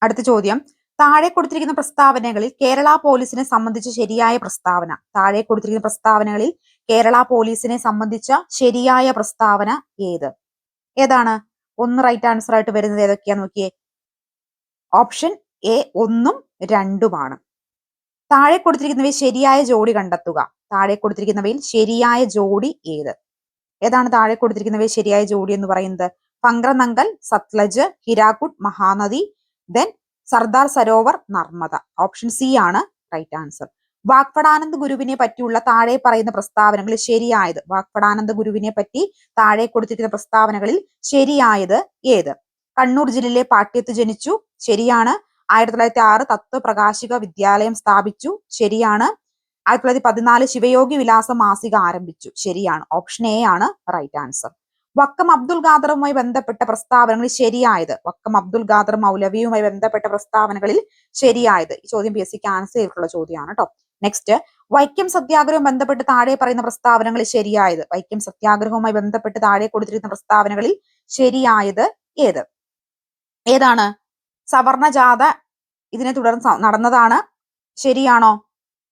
A: അടുത്ത ചോദ്യം, താഴെ കൊടുത്തിരിക്കുന്ന പ്രസ്താവനകളിൽ കേരള പോലീസിനെ സംബന്ധിച്ച ശരിയായ പ്രസ്താവന ഏതാണ്? 1 റൈറ്റ് ആൻസർ ആയിട്ട് വരുന്നത് ഏതൊക്കെയാ നോക്കിയേ. ഓപ്ഷൻ എ 1ഉം 2ഉമാണ്. താഴെ കൊടുത്തിരിക്കുന്നവയിൽ ശരിയായ ജോഡി കണ്ടെത്തുക. ശരിയായ ജോഡി ഏതാണ് താഴെ കൊടുത്തിരിക്കുന്നവയിൽ ശരിയായ ജോഡി എന്ന് പറയുന്നത്? പങ്ക്രനങ്കൽ Sutlej, Hirakud Mahanadi, then Sardar Sarovar Narmada. Option C ആണ് റൈറ്റ് ആൻസർ. വാക്പടാനന്ദ ഗുരുവിനെ പറ്റിയുള്ള താഴെ പറയുന്ന പ്രസ്താവനകളിൽ ശരിയായത് ഏത്? കണ്ണൂർ ജില്ലയിലെ പാട്യത്ത് ജനിച്ചു, ശരിയാണ്. 1906 തത്വപ്രകാശിക വിദ്യാലയം സ്ഥാപിച്ചു, ശരിയാണ്. 1914 ശിവയോഗി വിലാസം മാസിക ആരംഭിച്ചു, ശരിയാണ്. ഓപ്ഷൻ എ ആണ് റൈറ്റ് ആൻസർ. വക്കം അബ്ദുൽ ഖാദറുമായി ബന്ധപ്പെട്ട പ്രസ്താവനകളിൽ ശരിയായത്? മൗലവിയുമായി ബന്ധപ്പെട്ട പ്രസ്താവനകളിൽ ശരിയായത്. ഈ ചോദ്യം PSC ക്യാൻസൽ ചെയ്തിട്ടുള്ള ചോദ്യമാണ് കേട്ടോ. നെക്സ്റ്റ്, വൈക്കം സത്യാഗ്രഹവും ബന്ധപ്പെട്ട് താഴെ പറയുന്ന പ്രസ്താവനകളിൽ ശരിയായത്? സത്യാഗ്രഹവുമായി ബന്ധപ്പെട്ട് താഴെ കൊടുത്തിരിക്കുന്ന പ്രസ്താവനകളിൽ ശരിയായത് ഏതാണ്? സവർണ ജാഥ ഇതിനെ തുടർന്ന് നടന്നതാണ്, ശരിയാണോ?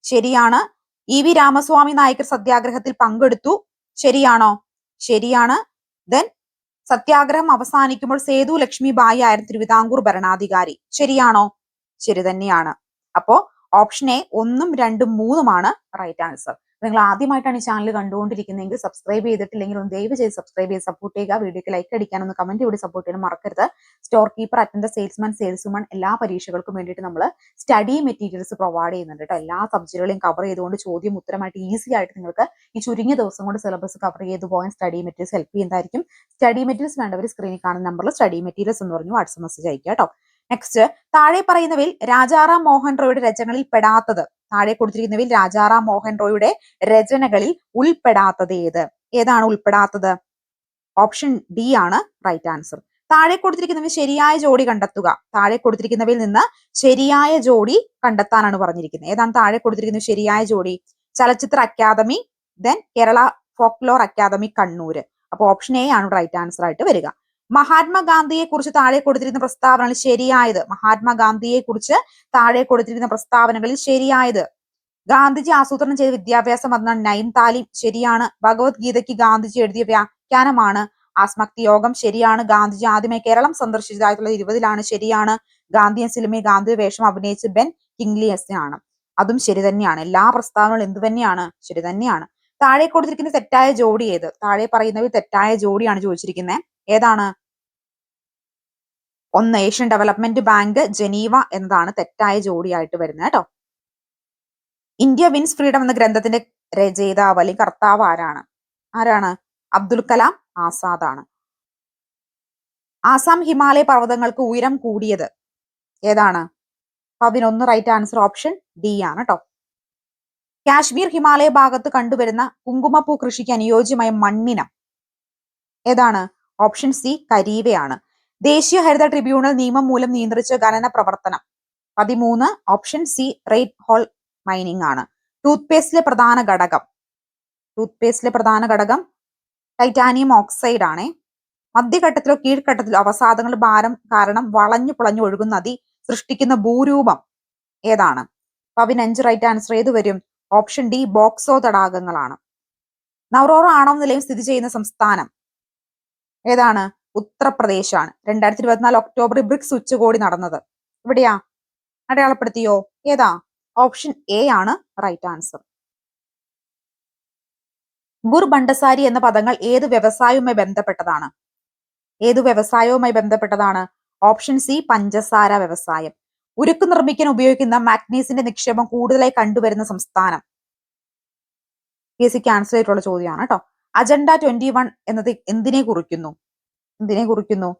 A: ശരിയാണ്. EV രാമസ്വാമി നായ്ക്കർ സത്യാഗ്രഹത്തിൽ പങ്കെടുത്തു, ശരിയാണോ? ശരിയാണ്. ദെൻ സത്യാഗ്രഹം അവസാനിക്കുമ്പോൾ സേതു ലക്ഷ്മി ബായി ആയിരുന്നു തിരുവിതാംകൂർ ഭരണാധികാരി, ശരിയാണോ? ശരി തന്നെയാണ്. അപ്പോ ഓപ്ഷൻ എ 1ഉം 2ഉം 3ഉമാണ് റൈറ്റ് ആൻസർ. നിങ്ങൾ ആദ്യമായിട്ടാണ് ഈ ചാനൽ കണ്ടുകൊണ്ടിരിക്കുന്നതെങ്കിൽ സബ്സ്ക്രൈബ് ചെയ്തിട്ടില്ലെങ്കിൽ ഒന്ന് ദയവ് ചെയ്ത് സബ്സ്ക്രൈബ് ചെയ്ത് സപ്പോർട്ട് ചെയ്യുക. വീഡിയോക്ക് ലൈക്ക് അടിക്കാൻ, ഒന്ന് കമന്റ് ചെയ്ത് സപ്പോർട്ട് ചെയ്യാൻ മറക്കരുത്. സ്റ്റോർ കീപ്പർ, അറ്റൻഡർ, സെയിൽസ്മാൻ, സെയിൽസ്വുമൺ എല്ലാ പരീക്ഷകൾക്കും വേണ്ടിയിട്ട് നമ്മൾ സ്റ്റഡി മെറ്റീരിയൽസ് പ്രൊവൈഡ് ചെയ്യുന്നുണ്ട് കേട്ടോ. എല്ലാ സബ്ജക്റ്റുകളെയും കവർ ചെയ്തുകൊണ്ട് ചോദ്യം ഉത്തരമായിട്ട് ഈസി ആയിട്ട് നിങ്ങൾക്ക് ഈ ചുരുങ്ങിയ ദിവസം കൊണ്ട് സിലബസ് കവർ ചെയ്ത് പോകാൻ സ്റ്റഡി മെറ്റീരിയൽസ് ഹെൽപ്പ് ചെയ്യുന്നതായിരിക്കും. സ്റ്റഡി മെറ്റീരിയൽസ് വേണ്ടവർ സ്ക്രീനിൽ കാണുന്ന നമ്പറിൽ സ്റ്റഡി മെറ്റീരിയൽസ് എന്ന് പറഞ്ഞു വാട്സ്ആപ്പ് മെസ്സേജ് അയക്കുക കേട്ടോ. നെക്സ്റ്റ്, താഴെ പറയുന്നവയിൽ രാജാറാം മോഹൻ റോയുടെ രചനകളിൽ പെടാത്തത്? താഴെ കൊടുത്തിരിക്കുന്നവയിൽ രാജാറാം മോഹൻ റോയുടെ രചനകളിൽ ഉൾപ്പെടാത്തത് ഏതാണ് ഉൾപ്പെടാത്തത്? ഓപ്ഷൻ ഡി ആണ് റൈറ്റ് ആൻസർ. താഴെ കൊടുത്തിരിക്കുന്നവയിൽ ശരിയായ ജോഡി കണ്ടെത്തുക. താഴെ കൊടുത്തിരിക്കുന്നവയിൽ നിന്ന് ശരിയായ ജോഡി കണ്ടെത്താനാണ് പറഞ്ഞിരിക്കുന്നത്. ഏതാണ് താഴെ കൊടുത്തിരിക്കുന്ന ശരിയായ ജോഡി? ചലച്ചിത്ര academy, then Kerala folklore academy Kannur. അപ്പൊ ഓപ്ഷൻ എ ആണ് റൈറ്റ് ആൻസർ ആയിട്ട് വരിക. മഹാത്മാഗാന്ധിയെ കുറിച്ച് താഴെ കൊടുത്തിരിക്കുന്ന പ്രസ്താവനകളിൽ ശരിയായത്? ഗാന്ധിജി ആസൂത്രണം ചെയ്ത വിദ്യാഭ്യാസ പദ്ധതിയാണ് നൈൻ താലിം, ശരിയാണ്. ഭഗവത്ഗീതയ്ക്ക് ഗാന്ധിജി എഴുതിയ വ്യാഖ്യാനമാണ് ആസ്മക്തി യോഗം, ശരിയാണ്. ഗാന്ധിജി ആദ്യമായി കേരളം സന്ദർശിച്ചത് 1920 ശരിയാണ്. ഗാന്ധിയൻ സിനിമയിൽ ഗാന്ധി വേഷം അഭിനയിച്ച് ബെൻ കിംഗ്ലിയസ് ആണ്, അതും ശരി തന്നെയാണ്. എല്ലാ പ്രസ്താവനകളും എന്ത് തന്നെയാണ്? ശരി തന്നെയാണ്. താഴെ കൊടുത്തിരിക്കുന്ന തെറ്റായ ജോഡി ഏത്? താഴെ പറയുന്നവയിൽ തെറ്റായ ജോഡിയാണ് ചോദിച്ചിരിക്കുന്നത്, ഏതാണ്? ഒന്ന് ഏഷ്യൻ ഡെവലപ്മെന്റ് ബാങ്ക്, ജനീവ എന്നതാണ് തെറ്റായ ജോഡിയായിട്ട് വരുന്നത് കേട്ടോ. ഇന്ത്യ വിൻസ് ഫ്രീഡം എന്ന ഗ്രന്ഥത്തിന്റെ രചയിതാവ് അല്ലെങ്കിൽ കർത്താവ് ആരാണ്? അബ്ദുൽ കലാം ആസാദ് ആണ്. ആസാം ഹിമാലയ പർവ്വതങ്ങൾക്ക് ഉയരം കൂടിയത് ഏതാണ്? 11 റൈറ്റ് ആൻസർ ഓപ്ഷൻ ഡി ആണ് കേട്ടോ. കാശ്മീർ ഹിമാലയ ഭാഗത്ത് കണ്ടുവരുന്ന കുങ്കുമപ്പൂ കൃഷിക്ക് അനുയോജ്യമായ മണ്ണിനം ഏതാണ്? ഓപ്ഷൻ സി കരീവയാണ്. ദേശീയ ഹരിത ട്രിബ്യൂണൽ നിയമം മൂലം നിയന്ത്രിച്ച ഖനന പ്രവർത്തനം 13 option C rat hole mining ആണ്. ടൂത്ത്പേസ്റ്റിലെ പ്രധാന ഘടകം ടൈറ്റാനിയം ഓക്സൈഡ് ആണ്. മധ്യഘട്ടത്തിലോ കീഴ്ഘട്ടത്തിലോ അവസാദങ്ങളുടെ ഭാരം കാരണം വളഞ്ഞു പുളഞ്ഞു ഒഴുകുന്ന നദി സൃഷ്ടിക്കുന്ന ഭൂരൂപം ഏതാണ്? 15 റൈറ്റ് ആൻസർ ഏത് വരും? Option D ബോക്സോ തടാകങ്ങളാണ്. നവറോറ ആണവ നിലയം സ്ഥിതി ചെയ്യുന്ന സംസ്ഥാനം ഏതാണ്? ഉത്തർപ്രദേശാണ്. 2024 ഒക്ടോബറിൽ ബ്രിക്സ് ഉച്ചകോടി നടന്നത് എവിടെയാ? അടയാളപ്പെടുത്തിയോ? ഏതാ? ഓപ്ഷൻ എ ആണ് റൈറ്റ് ആൻസർ. ഗുർ ബണ്ടസാരി എന്ന പദങ്ങൾ ഏത് വ്യവസായവുമായി ബന്ധപ്പെട്ടതാണ്? ഓപ്ഷൻ സി പഞ്ചസാര വ്യവസായം. ഉരുക്ക് നിർമ്മിക്കാൻ ഉപയോഗിക്കുന്ന മാഗ്നീസിന്റെ നിക്ഷേപം കൂടുതലായി കണ്ടുവരുന്ന സംസ്ഥാനം? PSC ക്യാൻസൽ ആയിട്ടുള്ള ചോദ്യമാണ് കേട്ടോ. അജണ്ട 21 എന്നത് എന്തിനെ കുറിക്കുന്നു?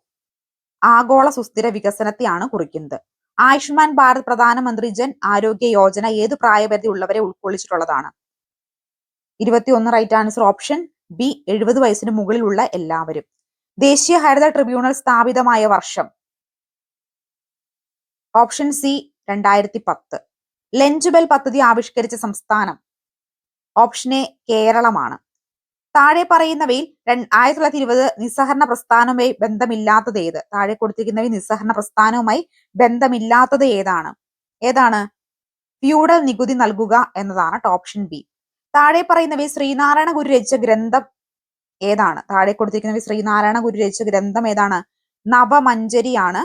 A: ആഗോള സുസ്ഥിര വികസനത്തെയാണ് കുറിക്കുന്നത്. ആയുഷ്മാൻ ഭാരത് പ്രധാനമന്ത്രി ജൻ ആരോഗ്യ യോജന ഏത് പ്രായപരിധി ഉള്ളവരെ ഉൾക്കൊള്ളിച്ചിട്ടുള്ളതാണ്? 21 റൈറ്റ് ആൻസർ ഓപ്ഷൻ ബി 70 വയസ്സിന് മുകളിലുള്ള എല്ലാവരും. ദേശീയ ഹരിത ട്രിബ്യൂണൽ സ്ഥാപിതമായ വർഷം? Option C 2010. ലഞ്ച് ബെൽ പദ്ധതി ആവിഷ്കരിച്ച സംസ്ഥാനം? ഓപ്ഷൻ എ കേരളമാണ്. താഴെ പറയുന്നവയിൽ 1920 നിസ്സഹരണ പ്രസ്ഥാനവുമായി ബന്ധമില്ലാത്തത് ഏത്? താഴെ കൊടുത്തിരിക്കുന്നവയിൽ നിസ്സഹരണ പ്രസ്ഥാനവുമായി ബന്ധമില്ലാത്തത് ഏതാണ്? ഫ്യൂഡൽ നികുതി നൽകുക എന്നതാണ് ഓപ്ഷൻ ബി. താഴെ പറയുന്നവയിൽ ശ്രീനാരായണ ഗുരു രചിച്ച ഗ്രന്ഥം ഏതാണ്? താഴെ കൊടുത്തിരിക്കുന്നവയിൽ ശ്രീനാരായണ ഗുരു രചിച്ച ഗ്രന്ഥം ഏതാണ്? നവമഞ്ജരിയാണ്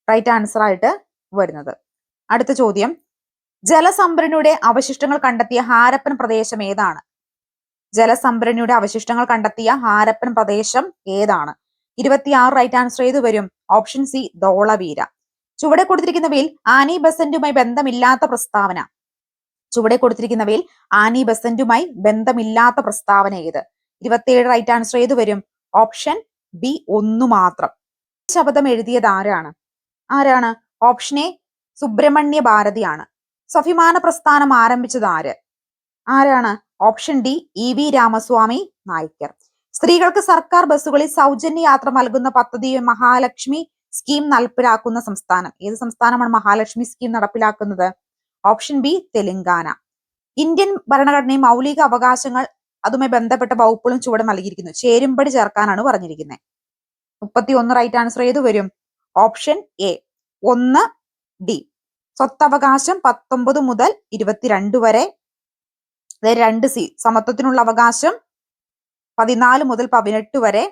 A: റൈറ്റ് ആൻസർ ആയിട്ട് വരുന്നത്. അടുത്ത ചോദ്യം, ജലസംഭരണിയുടെ അവശിഷ്ടങ്ങൾ കണ്ടെത്തിയ ഹാരപ്പൻ പ്രദേശം ഏതാണ്? 26 റൈറ്റ് ആൻസർ ഏത് വരും? Option C Dholavira. ചുവടെ കൊടുത്തിരിക്കുന്നവയിൽ ആനി ബസന്റുമായി ബന്ധമില്ലാത്ത പ്രസ്താവന ഏത്? 27 റൈറ്റ് ആൻസർ ഏത് വരും? ഓപ്ഷൻ ബി 1 മാത്രം. ശബ്ദം എഴുതിയത് ആരാണ്? ഓപ്ഷൻ എ സുബ്രഹ്മണ്യ ഭാരതിയാണ്. സ്വാഭിമാന പ്രസ്ഥാനം ആരംഭിച്ചത് ആരാണ്? Option D EV Ramaswamy Naicker. സ്ത്രീകൾക്ക് സർക്കാർ ബസ്സുകളിൽ സൗജന്യ യാത്ര നൽകുന്ന പദ്ധതി മഹാലക്ഷ്മി സ്കീം നടപ്പിലാക്കുന്ന സംസ്ഥാനം? ഏത് സംസ്ഥാനമാണ് മഹാലക്ഷ്മി സ്കീം നടപ്പിലാക്കുന്നത്? Option B Telangana. ഇന്ത്യൻ ഭരണഘടനയും മൗലിക അവകാശങ്ങൾ അതുമായി ബന്ധപ്പെട്ട വകുപ്പുകളും ചുവടെ നൽകിയിരിക്കുന്നു. ചേരുംപടി ചേർക്കാനാണ് പറഞ്ഞിരിക്കുന്നത്. 31 റൈറ്റ് ആൻസർ ഏത് വരും? Option A 1 D. സ്വത്തവകാശം 19 മുതൽ 22 വരെ. 2 സി സമത്വത്തിനുള്ള അവകാശം 14 മുതൽ 18 വരെ.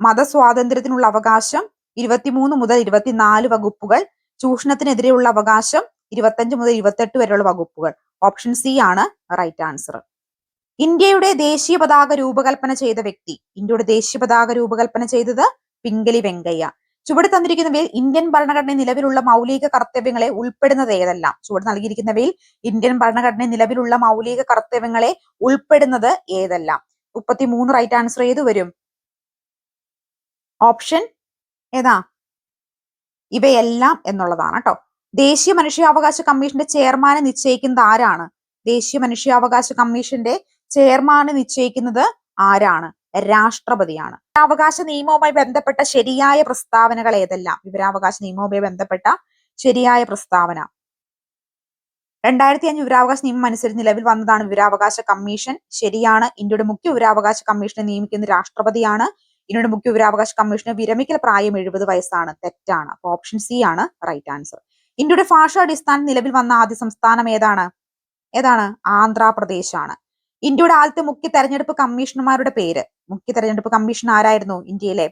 A: മതസ്വാതന്ത്ര്യത്തിനുള്ള അവകാശം 23 മുതൽ 24 വകുപ്പുകൾ. ചൂഷണത്തിനെതിരെയുള്ള അവകാശം 25 മുതൽ 28 വരെയുള്ള വകുപ്പുകൾ. ഓപ്ഷൻ സി ആണ് റൈറ്റ് ആൻസർ. ഇന്ത്യയുടെ ദേശീയ പതാക രൂപകൽപ്പന ചെയ്ത വ്യക്തി? പിംഗലി വെങ്കയ്യ. ചുവടെ തന്നിരിക്കുന്നവയിൽ ഇന്ത്യൻ ഭരണഘടനയിൽ നിലവിലുള്ള മൗലിക കർത്തവ്യങ്ങളെ ഉൾപ്പെടുന്നത് ഏതെല്ലാം? ചുവടെ നൽകിയിരിക്കുന്നവയിൽ ഇന്ത്യൻ ഭരണഘടനയിൽ നിലവിലുള്ള മൗലിക കർത്തവ്യങ്ങളെ ഉൾപ്പെടുന്നത് ഏതെല്ലാം? 33 റൈറ്റ് ആൻസർ ഏത് വരും? ഓപ്ഷൻ ഏതാ? ഇവയെല്ലാം എന്നുള്ളതാണ് കേട്ടോ. ദേശീയ മനുഷ്യാവകാശ കമ്മീഷന്റെ ചെയർമാനെ നിശ്ചയിക്കുന്നത് ആരാണ്? രാഷ്ട്രപതിയാണ്. വിവരാവകാശ നിയമവുമായി ബന്ധപ്പെട്ട ശരിയായ പ്രസ്താവനകൾ ഏതെല്ലാം? 2005 വിവരാവകാശ നിയമം അനുസരിച്ച് നിലവിൽ വന്നതാണ് വിവരാവകാശ കമ്മീഷൻ. ശരിയാണ്. ഇന്ത്യയുടെ മുഖ്യ വിവരാവകാശ കമ്മീഷനെ നിയമിക്കുന്നത് രാഷ്ട്രപതിയാണ്. ഇന്ത്യയുടെ മുഖ്യ വിവരാവകാശ കമ്മീഷന് വിരമിക്കൽ പ്രായം 70 വയസ്സാണ്. തെറ്റാണ്. അപ്പൊ ഓപ്ഷൻ സി ആണ് റൈറ്റ് ആൻസർ. ഇന്ത്യയുടെ ഭാഷാടിസ്ഥാനം നിലവിൽ വന്ന ആദ്യ സംസ്ഥാനം ഏതാണ്? ആന്ധ്രാപ്രദേശ് ആണ്. ഇന്ത്യയുടെ ആദ്യത്തെ മുഖ്യ തെരഞ്ഞെടുപ്പ് കമ്മീഷണർമാരുടെ പേര്? മുഖ്യ തെരഞ്ഞെടുപ്പ് കമ്മീഷൻ ആരായിരുന്നു ഇന്ത്യയിലെ?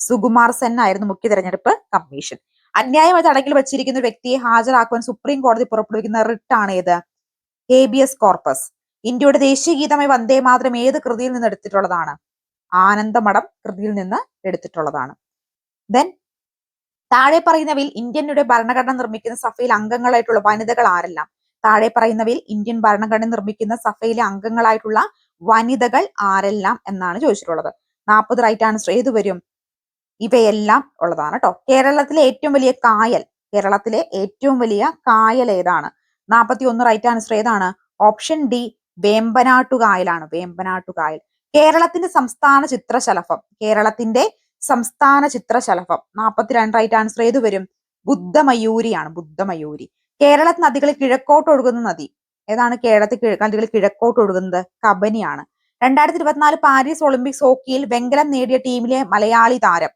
A: സുകുമാർ സെൻ ആയിരുന്നു മുഖ്യ തെരഞ്ഞെടുപ്പ് കമ്മീഷൻ. അന്യായമായി തടങ്കിൽ വച്ചിരിക്കുന്ന വ്യക്തിയെ ഹാജരാക്കുവാൻ സുപ്രീം കോടതി പുറപ്പെടുവിക്കുന്ന റിട്ട് ആണ് ഏത്? Habeas corpus. ഇന്ത്യയുടെ ദേശീയ ഗീതമായി വന്ദേ മാതരം ഏത് കൃതിയിൽ നിന്ന് എടുത്തിട്ടുള്ളതാണ്? ആനന്ദമഠം കൃതിയിൽ നിന്ന് എടുത്തിട്ടുള്ളതാണ്. ദെൻ താഴെ പറയുന്നവയിൽ ഇന്ത്യയുടെ ഭരണഘടന നിർമ്മിക്കുന്ന സഭയിൽ അംഗങ്ങളായിട്ടുള്ള വനിതകൾ ആരെല്ലാം? താഴെ പറയുന്നവയിൽ ഇന്ത്യൻ ഭരണഘടന നിർമ്മിക്കുന്ന സഭയിലെ അംഗങ്ങളായിട്ടുള്ള വനിതകൾ ആരെല്ലാം എന്നാണ് ചോദിച്ചിട്ടുള്ളത്. 40 റൈറ്റ് ആൻസർ ഏത് വരും? ഇവയെല്ലാം ഉള്ളതാണ് കേട്ടോ. കേരളത്തിലെ ഏറ്റവും വലിയ കായൽ ഏതാണ്? 41 റൈറ്റ് ആൻസർ ഏതാണ്? ഓപ്ഷൻ ഡി വേമ്പനാട്ടുകായലാണ്. വേമ്പനാട്ടുകായൽ. കേരളത്തിന്റെ സംസ്ഥാന ചിത്രശലഭം 42 റൈറ്റ് ആൻസർ ഏത് വരും? ബുദ്ധമയൂരിയാണ്. ബുദ്ധമയൂരി. കേരളത്തിൽ നദികളിൽ കിഴക്കോട്ട് ഒഴുകുന്ന നദി ഏതാണ്? നദികളിൽ കിഴക്കോട്ട് ഒഴുകുന്നത് കബനിയാണ്. 2024 പാരീസ് ഒളിമ്പിക്സ് ഹോക്കിയിൽ വെങ്കലം നേടിയ ടീമിലെ മലയാളി താരം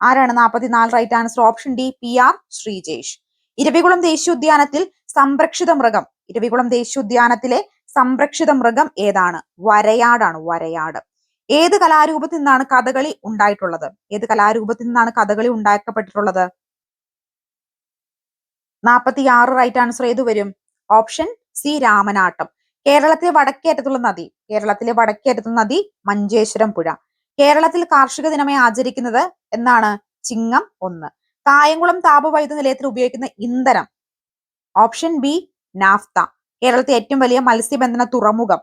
A: ആരാണ്? 44 right answer option D PR Sreejesh. Eravikulam ദേശീയോദ്യാനത്തിലെ സംരക്ഷിത മൃഗം ഏതാണ്? വരയാടാണ്. വരയാട്. ഏത് കലാരൂപത്തിൽ നിന്നാണ് കഥകളി ഉണ്ടായിട്ടുള്ളത്? ഉണ്ടാക്കപ്പെട്ടിട്ടുള്ളത്? 46 റൈറ്റ് ആൻസർ ഏത് വരും? Option C Ramanattam. കേരളത്തിലെ വടക്കേ അറ്റത്തുള്ള നദി മഞ്ചേശ്വരം പുഴ. കേരളത്തിൽ കാർഷിക ദിനമായി ആചരിക്കുന്നത് എന്നാണ്? ചിങ്ങം 1. കായംകുളം താപവൈദ്യുത നിലയത്തിൽ ഉപയോഗിക്കുന്ന ഇന്ധനം? Option B naphtha. കേരളത്തിലെ ഏറ്റവും വലിയ മത്സ്യബന്ധന തുറമുഖം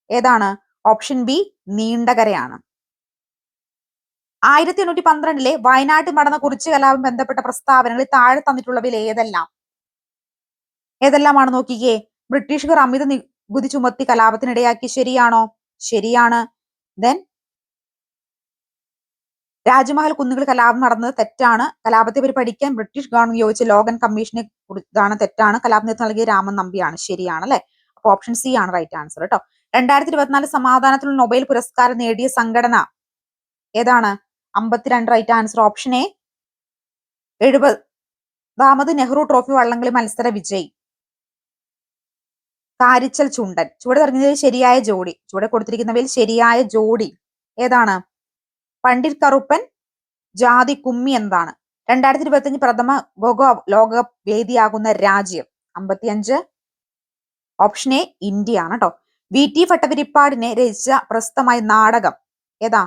A: ഏതാണ്? Option B നീണ്ടകരയാണ്. 1812 വയനാട്ടിൽ നടന്ന കുറിച്യ കലാപം ബന്ധപ്പെട്ട പ്രസ്താവനകളിൽ താഴെ തന്നിട്ടുള്ളവയിൽ ഏതെല്ലാമാണ് നോക്കിക്കേ. ബ്രിട്ടീഷുകാർ അമിത നികുതി ചുമത്തി കലാപത്തിനിടയാക്കി. ശരിയാണോ? ശരിയാണ്. ദെൻ രാജ്മഹൽ കുന്നുകൾ കലാപം നടന്നത് തെറ്റാണ്. കലാപത്തെ പറ്റി പഠിക്കാൻ ബ്രിട്ടീഷ് ഗവൺമെന്റ് യോജിച്ച ലോഗൻ കമ്മീഷനെ കുറിച്ചാണ്. തെറ്റാണ്. കലാപം നേതൃത്വം നൽകിയ രാമൻ നമ്പിയാണ്. ശരിയാണ് അല്ലെ. അപ്പൊ ഓപ്ഷൻ സി ആണ് റൈറ്റ് ആൻസർ കേട്ടോ. 2024 സമാധാനത്തിനുള്ള നൊബേൽ പുരസ്കാരം നേടിയ സംഘടന ഏതാണ്? 52 റൈറ്റ് ആൻസർ ഓപ്ഷൻ എ 70ാമത് നെഹ്റു ട്രോഫി വള്ളംകളി മത്സര വിജയി കാരിച്ചൽ ചുണ്ടൻ. ചുവടെ കൊടുത്തിരിക്കുന്നവയിൽ ശരിയായ ജോഡി ഏതാണ്? പണ്ഡിറ്റ് കറുപ്പൻ ജാതി കുമ്മി എന്താണ്? 2025 പ്രഥമ ലോകകപ്പ് വേദിയാകുന്ന രാജ്യം? 55 ഓപ്ഷൻ എ ഇന്ത്യ ആണ് കേട്ടോ. VT ഭട്ടതിരിപ്പാടിനെ രചിച്ച പ്രസിദ്ധമായ നാടകം ഏതാ?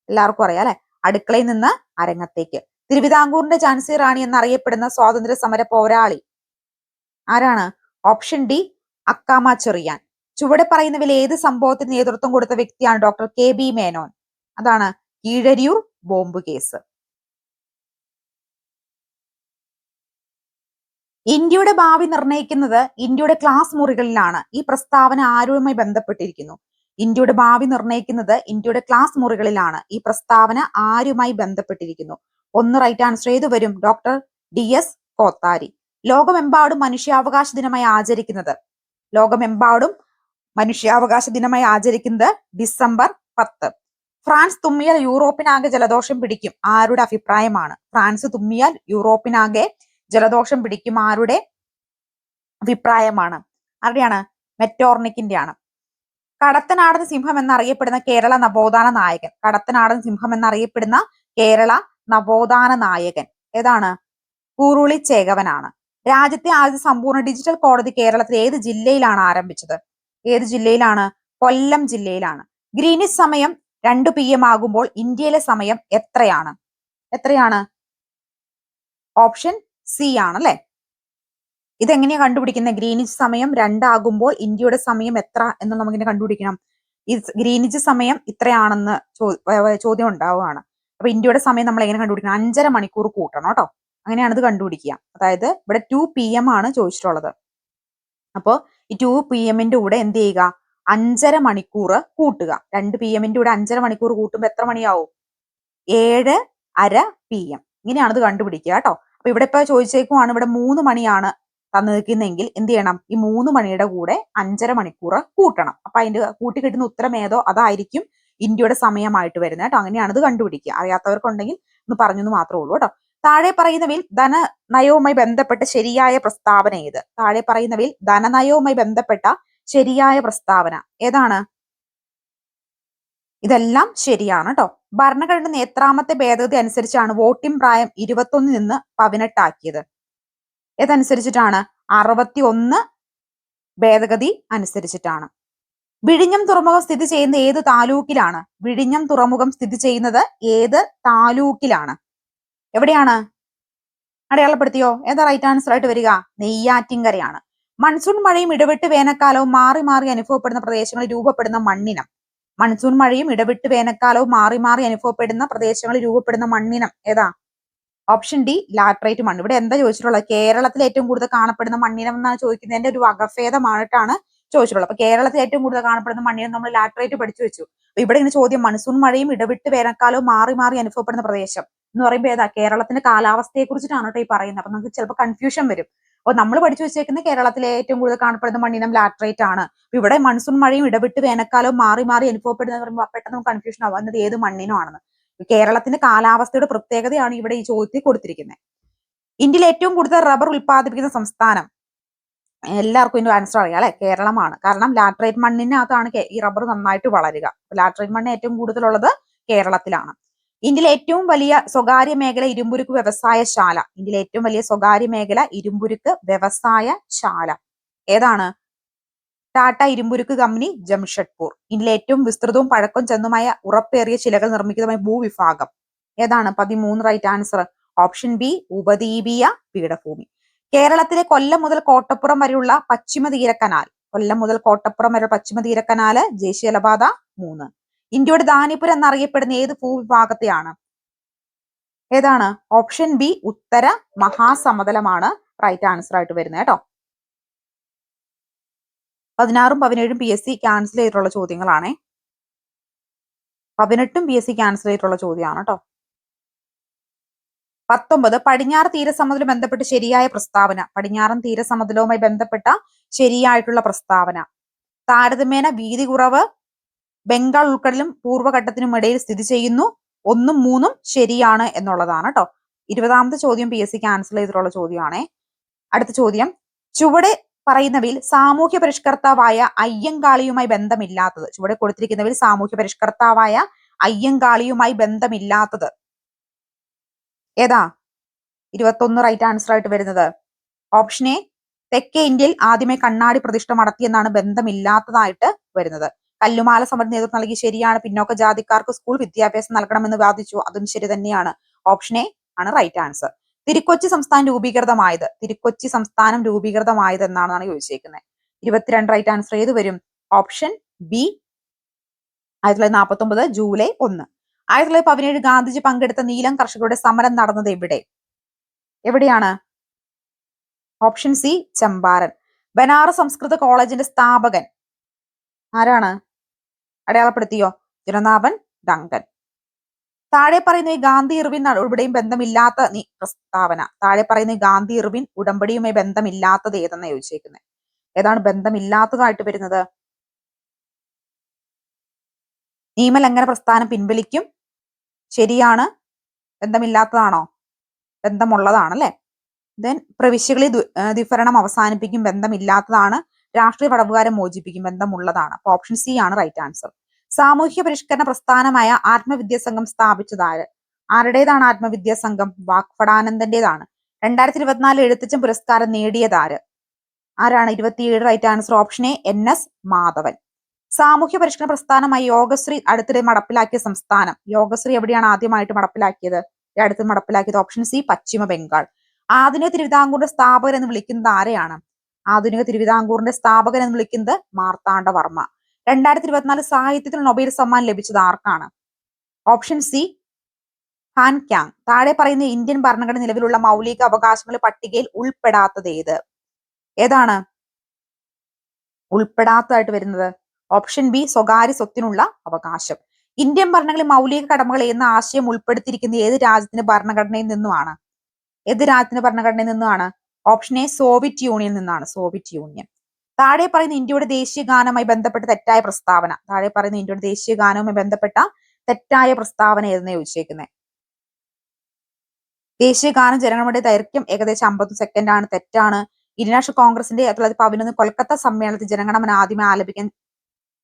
A: എല്ലാവർക്കും അറിയാം അല്ലെ. അടുക്കളയിൽ നിന്ന് അരങ്ങത്തേക്ക്. തിരുവിതാംകൂറിന്റെ ഝാൻസി റാണി എന്നറിയപ്പെടുന്ന സ്വാതന്ത്ര്യ സമര പോരാളി ആരാണ്? Option D Accamma Cherian. ചുവടെ പറയുന്നവയിൽ ഏത് സംഭവത്തിന് നേതൃത്വം കൊടുത്ത വ്യക്തിയാണ് ഡോക്ടർ KB മേനോൻ? അതാണ് കീഴരിയൂർ ബോംബ് കേസ്. ഇന്ത്യയുടെ ഭാവി നിർണ്ണയിക്കുന്നത് ഇന്ത്യയുടെ ക്ലാസ് മുറികളിലാണ്. ഈ പ്രസ്താവന ആരുമായി ബന്ധപ്പെട്ടിരിക്കുന്നു? ഇന്ത്യയുടെ ഭാവി നിർണ്ണയിക്കുന്നത് ഇന്ത്യയുടെ ക്ലാസ് മുറികളിലാണ്. ഈ പ്രസ്താവന ആരുമായി ബന്ധപ്പെട്ടിരിക്കുന്നു? 1 റൈറ്റ് ആൻസർ ഏത് വരും? Doctor DS Kothari. ലോകമെമ്പാടും മനുഷ്യാവകാശ ദിനമായി ആചരിക്കുന്നത് ഡിസംബർ 10. ഫ്രാൻസ് തുമ്മിയാൽ യൂറോപ്പിനാകെ ജലദോഷം പിടിക്കും. ആരുടെ അഭിപ്രായമാണ്? ഫ്രാൻസ് തുമ്മിയാൽ യൂറോപ്പിനാകെ ജലദോഷം പിടിക്കും. ആരുടെ അഭിപ്രായമാണ്? ആരുടെയാണ്? മെറ്റോർണിക്കിന്റെ ആണ്. കടത്തനാടൻ സിംഹം എന്നറിയപ്പെടുന്ന കേരള നവോത്ഥാന നായകൻ ഏതാണ്? കുറുളി ചേകവനാണ്. രാജ്യത്തെ ആദ്യത്തെ സമ്പൂർണ്ണ ഡിജിറ്റൽ കോടതി കേരളത്തിൽ ഏത് ജില്ലയിലാണ് ആരംഭിച്ചത്? കൊല്ലം ജില്ലയിലാണ്. ഗ്രീനിച്ച് സമയം 2 PM ആകുമ്പോൾ ഇന്ത്യയിലെ സമയം എത്രയാണ്? ഓപ്ഷൻ സി ആണ് അല്ലെ. ഇതെങ്ങനെയാ കണ്ടുപിടിക്കുന്നത്? ഗ്രീനിച്ച് സമയം 2 ആകുമ്പോൾ ഇന്ത്യയുടെ സമയം എത്ര എന്ന് നമുക്കിങ്ങനെ കണ്ടുപിടിക്കണം. ഈ ഗ്രീനിച്ച് സമയം ഇത്രയാണെന്ന് ചോദ്യം ഉണ്ടാവുകയാണ്. അപ്പൊ ഇന്ത്യയുടെ സമയം നമ്മൾ എങ്ങനെ കണ്ടുപിടിക്കണം? 5.5 മണിക്കൂർ കൂട്ടണം കേട്ടോ. അങ്ങനെയാണ് ഇത് കണ്ടുപിടിക്കുക. അതായത് ഇവിടെ 2 PM ആണ് ചോദിച്ചിട്ടുള്ളത്. അപ്പോ ഈ 2 PM-ന്റെ കൂടെ എന്ത് ചെയ്യുക? 5.5 മണിക്കൂർ കൂട്ടുക. 2 PM-ന്റെ കൂടെ 5.5 മണിക്കൂർ കൂട്ടുമ്പോൾ എത്ര മണിയാവും? 7:30 PM. ഇങ്ങനെയാണ് ഇത് കണ്ടുപിടിക്കുക കേട്ടോ. അപ്പൊ ഇവിടെ ഇപ്പൊ ചോദിച്ചേക്കുവാണ് ഇവിടെ 3 മണിയാണ് തന്നിരിക്കുന്നെങ്കിൽ എന്ത് ചെയ്യണം? ഈ 3 മണിയുടെ കൂടെ 5.5 മണിക്കൂർ കൂട്ടണം. അപ്പൊ അതിന്റെ കൂട്ടി കിട്ടുന്ന ഉത്തരം ഏതോ അതായിരിക്കും ഇന്ത്യയുടെ സമയമായിട്ട് വരുന്നത് കേട്ടോ. അങ്ങനെയാണ് ഇത് കണ്ടുപിടിക്കുക. അറിയാത്തവർക്കുണ്ടെങ്കിൽ ഒന്ന് പറഞ്ഞെന്ന് മാത്രമേ ഉള്ളൂ കേട്ടോ. താഴെ പറയുന്നവയിൽ ധനനയവുമായി ബന്ധപ്പെട്ട ശരിയായ പ്രസ്താവന ഏത്? ശരിയായ പ്രസ്താവന ഏതാണ്? ഇതെല്ലാം ശരിയാണ് കേട്ടോ. ഭരണഘടന എത്രാമത്തെ ഭേദഗതി അനുസരിച്ചാണ് വോട്ടിംഗ് പ്രായം 21 നിന്ന് 18 ആക്കിയത്? ഏതനുസരിച്ചിട്ടാണ്? 61 ഭേദഗതി അനുസരിച്ചിട്ടാണ്. വിഴിഞ്ഞം തുറമുഖം സ്ഥിതി ചെയ്യുന്ന ഏത് താലൂക്കിലാണ്? വിഴിഞ്ഞം തുറമുഖം സ്ഥിതി ചെയ്യുന്നത് ഏത് താലൂക്കിലാണ്? എവിടെയാണ്? അടയാളപ്പെടുത്തിയോ? ഏതാ റൈറ്റ് ആൻസർ ആയിട്ട് വരിക? നെയ്യാറ്റിൻകരയാണ്. മൺസൂൺ മഴയും ഇടവിട്ട് വേനൽക്കാലവും മാറി മാറി അനുഭവപ്പെടുന്ന പ്രദേശങ്ങളിൽ രൂപപ്പെടുന്ന മണ്ണിനം. മൺസൂൺ മഴയും ഇടവിട്ട് വേനൽക്കാലവും മാറി മാറി അനുഭവപ്പെടുന്ന പ്രദേശങ്ങളിൽ രൂപപ്പെടുന്ന മണ്ണിനം ഏതാ? ഓപ്ഷൻ ഡി ലാറ്ററൈറ്റ് മണ്ണ്. ഇവിടെ എന്താ ചോദിച്ചിട്ടുള്ളത്? കേരളത്തിൽ ഏറ്റവും കൂടുതൽ കാണപ്പെടുന്ന മണ്ണിനം എന്നാണ് ചോദിക്കുന്നതിന്റെ ഒരു വകഭേദമായിട്ടാണ് ചോദിച്ചിട്ടുള്ളത്. അപ്പൊ കേരളത്തിൽ ഏറ്റവും കൂടുതൽ കാണപ്പെടുന്ന മണ്ണിനം നമ്മൾ ലാറ്ററൈറ്റ് പഠിച്ചു വെച്ചു. അപ്പൊ ഇവിടെ ഇങ്ങനെ ചോദ്യം, മൺസൂൺ മഴയും ഇടവിട്ട് വേനൽക്കാലവും മാറി മാറി അനുഭവപ്പെടുന്ന പ്രദേശം എന്ന് പറയുമ്പോൾ ഏതാ? കേരളത്തിന്റെ കാലാവസ്ഥയെ കുറിച്ചിട്ടാണ് കേട്ടോ ഈ പറയുന്നത്. അപ്പൊ നമുക്ക് ചിലപ്പോൾ കൺഫ്യൂഷൻ വരും. അപ്പൊ നമ്മൾ പഠിച്ചു വെച്ചേക്കുന്ന കേരളത്തിലെ ഏറ്റവും കൂടുതൽ കാണപ്പെടുന്ന മണ്ണിനം ലാറ്ററൈറ്റ് ആണ്. അപ്പൊ ഇവിടെ മൺസൂൺ മഴയും ഇടവിട്ട് വേനൽക്കാലവും മാറി മാറി അനുഭവപ്പെടുന്ന പറയുമ്പോൾ പെട്ടെന്ന് നമുക്ക് കൺഫ്യൂഷൻ ആവും എന്നത് ഏത് മണ്ണിനമാണെന്ന്. കേരളത്തിന്റെ കാലാവസ്ഥയുടെ പ്രത്യേകതയാണ് ഇവിടെ ഈ ചോദ്യത്തിൽ കൊടുത്തിരിക്കുന്നത്. ഇന്ത്യയിൽ ഏറ്റവും കൂടുതൽ റബ്ബർ ഉൽപ്പാദിപ്പിക്കുന്ന സംസ്ഥാനം? എല്ലാവർക്കും ഇതിന്റെ ആൻസർ അറിയാം അല്ലെ? കേരളമാണ്. കാരണം ലാറ്ററൈറ്റ് മണ്ണിനകത്താണ് ഈ റബ്ബർ നന്നായിട്ട് വളരുക. ലാറ്ററൈറ്റ് മണ്ണ് ഏറ്റവും കൂടുതലുള്ളത് കേരളത്തിലാണ്. ഇന്ത്യയിലെ ഏറ്റവും വലിയ സ്വകാര്യ മേഖല ഇരുമ്പുരുക്ക് വ്യവസായശാല. ഇന്ത്യയിലെ ഏറ്റവും വലിയ സ്വകാര്യ മേഖല ഇരുമ്പുരുക്ക് വ്യവസായശാല ഏതാണ്? ടാറ്റ ഇരുമ്പുരുക്ക് കമ്പനി, ജംഷഡ്പൂർ. ഇന്ത്യയിലെ ഏറ്റവും വിസ്തൃതവും പഴക്കം ചെന്നുമായ ഉറപ്പേറിയ ശിലകൾ നിർമ്മിക്കുന്നതുമായ ഭൂവിഭാഗം ഏതാണ്? 13 റൈറ്റ് ആൻസർ. ഓപ്ഷൻ ബി ഉപദ്വീപീയ പീഠഭൂമി. കേരളത്തിലെ കൊല്ലം മുതൽ കോട്ടപ്പുറം വരെയുള്ള പശ്ചിമ തീര കനാൽ. കൊല്ലം മുതൽ കോട്ടപ്പുറം വരെ പശ്ചിമ തീര കനാല് ദേശീയപാത 3. ഇന്ത്യയുടെ ധാന്യപുരം എന്നറിയപ്പെടുന്ന ഏത് ഭൂവിഭാഗത്തെയാണ്? ഏതാണ്? ഓപ്ഷൻ ബി ഉത്തര മഹാസമതലമാണ് റൈറ്റ് ആൻസർ ആയിട്ട് വരുന്നത് കേട്ടോ. 16ഉം 17ഉം PSC ക്യാൻസൽ ചെയ്തിട്ടുള്ള ചോദ്യങ്ങളാണേ. 18ഉം PSC ക്യാൻസൽ ചെയ്തിട്ടുള്ള ചോദ്യമാണ് കേട്ടോ. 19 പടിഞ്ഞാറ് തീരസമതലം ബന്ധപ്പെട്ട് ശരിയായ പ്രസ്താവന. പടിഞ്ഞാറൻ തീരസമതലവുമായി ബന്ധപ്പെട്ട ശരിയായിട്ടുള്ള പ്രസ്താവന. താരതമ്യേന വീതി കുറവ് ബംഗാൾ ഉൾക്കടലും പൂർവ്വഘട്ടത്തിനും ഇടയിൽ സ്ഥിതി ചെയ്യുന്നു. 1ഉം 3ഉം ശരിയാണ് എന്നുള്ളതാണ് കേട്ടോ. 20ാമത്തെ ചോദ്യം PSC ക്യാൻസൽ ചെയ്തിട്ടുള്ള ചോദ്യമാണേ. അടുത്ത ചോദ്യം, ചുവടെ പറയുന്നവയിൽ സാമൂഹ്യ പരിഷ്കർത്താവായ അയ്യങ്കാളിയുമായി ബന്ധമില്ലാത്തത്. ചുവടെ കൊടുത്തിരിക്കുന്നവയിൽ സാമൂഹ്യ പരിഷ്കർത്താവായ അയ്യങ്കാളിയുമായി ബന്ധമില്ലാത്തത് ഏതാ? 21 റൈറ്റ് ആൻസർ ആയിട്ട് വരുന്നത്. ഓപ്ഷൻ എ തെക്കേ ഇന്ത്യയിൽ ആദ്യമായി കണ്ണാടി പ്രതിഷ്ഠ നടത്തിയെന്നാണ് ബന്ധമില്ലാത്തതായിട്ട് വരുന്നത്. കല്ലുമാല സമരത്തിന് നേതൃത്വം നൽകി. ശരിയാണ്. പിന്നോക്ക ജാതിക്കാർക്ക് സ്കൂൾ വിദ്യാഭ്യാസം നൽകണമെന്ന് വാദിച്ചു. അതും ശരി തന്നെയാണ്. ഓപ്ഷൻ എ ആണ് റൈറ്റ് ആൻസർ. തിരുക്കൊച്ചി സംസ്ഥാനം രൂപീകൃതമായത്. തിരുക്കൊച്ചി സംസ്ഥാനം രൂപീകൃതമായത് എന്നാണ് ചോദിച്ചേക്കുന്നത്. 22 റൈറ്റ് ആൻസർ ഏത് വരും? Option B 1949 July 1. 1917 ഗാന്ധിജി പങ്കെടുത്ത നീലം കർഷകരുടെ സമരം നടന്നത് എവിടെ? എവിടെയാണ്? Option C Champaran. ബനാറസ് സംസ്കൃത കോളേജിന്റെ സ്ഥാപകൻ ആരാണ്? അടയാളപ്പെടുത്തിയോ? ജനനാഥൻ ഡങ്കൻ. താഴെ പറയുന്ന ഈ ഗാന്ധി ഇർവിൻ ഉടമ്പടിയും ബന്ധമില്ലാത്ത പ്രസ്താവന. താഴെ പറയുന്ന ഈ ഗാന്ധി ഇർവിൻ ഉടമ്പടിയുമായി ബന്ധമില്ലാത്തത് ഏതെന്ന് ചോദിച്ചേക്കുന്നത്. ഏതാണ് ബന്ധമില്ലാത്തതായിട്ട് വരുന്നത്? നിയമലംഘന പ്രസ്ഥാനം പിൻവലിക്കും. ശരിയാണ്. ബന്ധമില്ലാത്തതാണോ? ബന്ധമുള്ളതാണല്ലേ. ദെൻ പ്രവിശ്യകളിൽ ദ്വിഭരണം അവസാനിപ്പിക്കും. ബന്ധമില്ലാത്തതാണ്. രാഷ്ട്രീയ തടവുകാരെ മോചിപ്പിക്കും. ബന്ധമുള്ളതാണ്. അപ്പൊ ഓപ്ഷൻ സി ആണ് റൈറ്റ് ആൻസർ. സാമൂഹ്യ പരിഷ്കരണ പ്രസ്ഥാനമായ ആത്മവിദ്യാ സംഘം സ്ഥാപിച്ചതാര്? ആരുടേതാണ് ആത്മവിദ്യാ സംഘം? വാഗ്ഭടാനന്ദന്റേതാണ്. 2024 എഴുത്തച്ഛൻ പുരസ്കാരം നേടിയതാര്? ആരാണ്? 27 right answer. Option A NS Madhavan. സാമൂഹ്യ പരിഷ്കരണ പ്രസ്ഥാനമായി യോഗശ്രീ അടുത്തിടെ നടപ്പിലാക്കിയ സംസ്ഥാനം. യോഗശ്രീ എവിടെയാണ് ആദ്യമായിട്ട് നടപ്പിലാക്കിയത്? അടുത്ത് നടപ്പിലാക്കിയത് ഓപ്ഷൻ സി പശ്ചിമ ബംഗാൾ. ആധുനിക തിരുവിതാംകൂറിന്റെ സ്ഥാപകൻ എന്ന് വിളിക്കുന്നത് ആരെയാണ്? ആധുനിക തിരുവിതാംകൂറിന്റെ സ്ഥാപകൻ എന്ന് വിളിക്കുന്നത് മാർത്താണ്ഡവർമ്മ. 2024 സാഹിത്യത്തിൽ നൊബേൽ സമ്മാനം ലഭിച്ചത് ആർക്കാണ്? Option C Han Kang. താഴെ പറയുന്ന ഇന്ത്യൻ ഭരണഘടന നിലവിലുള്ള മൗലിക അവകാശങ്ങളുടെ പട്ടികയിൽ ഉൾപ്പെടാത്തത് ഏത്? ഏതാണ് ഉൾപ്പെടാത്തതായിട്ട് വരുന്നത്? ഓപ്ഷൻ ബി സ്വകാര്യ സ്വത്തിനുള്ള അവകാശം. ഇന്ത്യൻ ഭരണഘടനയിൽ മൗലിക കടമകൾ എന്ന ആശയം ഉൾപ്പെടുത്തിയിരിക്കുന്ന ഏത് രാജ്യത്തിന്റെ ഭരണഘടനയിൽ നിന്നുമാണ്? ഏത് രാജ്യത്തിന്റെ ഭരണഘടനയിൽ നിന്നുമാണ്? ഓപ്ഷൻ എ സോവിയറ്റ് യൂണിയനിൽ നിന്നാണ്. Soviet union. താഴെ പറയുന്ന ഇന്ത്യയുടെ ദേശീയ ഗാനവുമായി ബന്ധപ്പെട്ട തെറ്റായ പ്രസ്താവന. താഴെ പറയുന്ന ഇന്ത്യയുടെ ദേശീയ ഗാനവുമായി ബന്ധപ്പെട്ട തെറ്റായ പ്രസ്താവന ഏതെന്ന് ചോദിച്ചേക്കുന്നത്. ദേശീയ ഗാനം ജനങ്ങളുടെ ദൈർഘ്യം ഏകദേശം 50 സെക്കൻഡ് ആണ്. തെറ്റാണ്. ഇന്ത്യൻ നാഷണൽ കോൺഗ്രസിന്റെ 1911 കൊൽക്കത്ത സമ്മേളനത്തിൽ ജനഗണമന ആദ്യമായി ആലപിക്കാൻ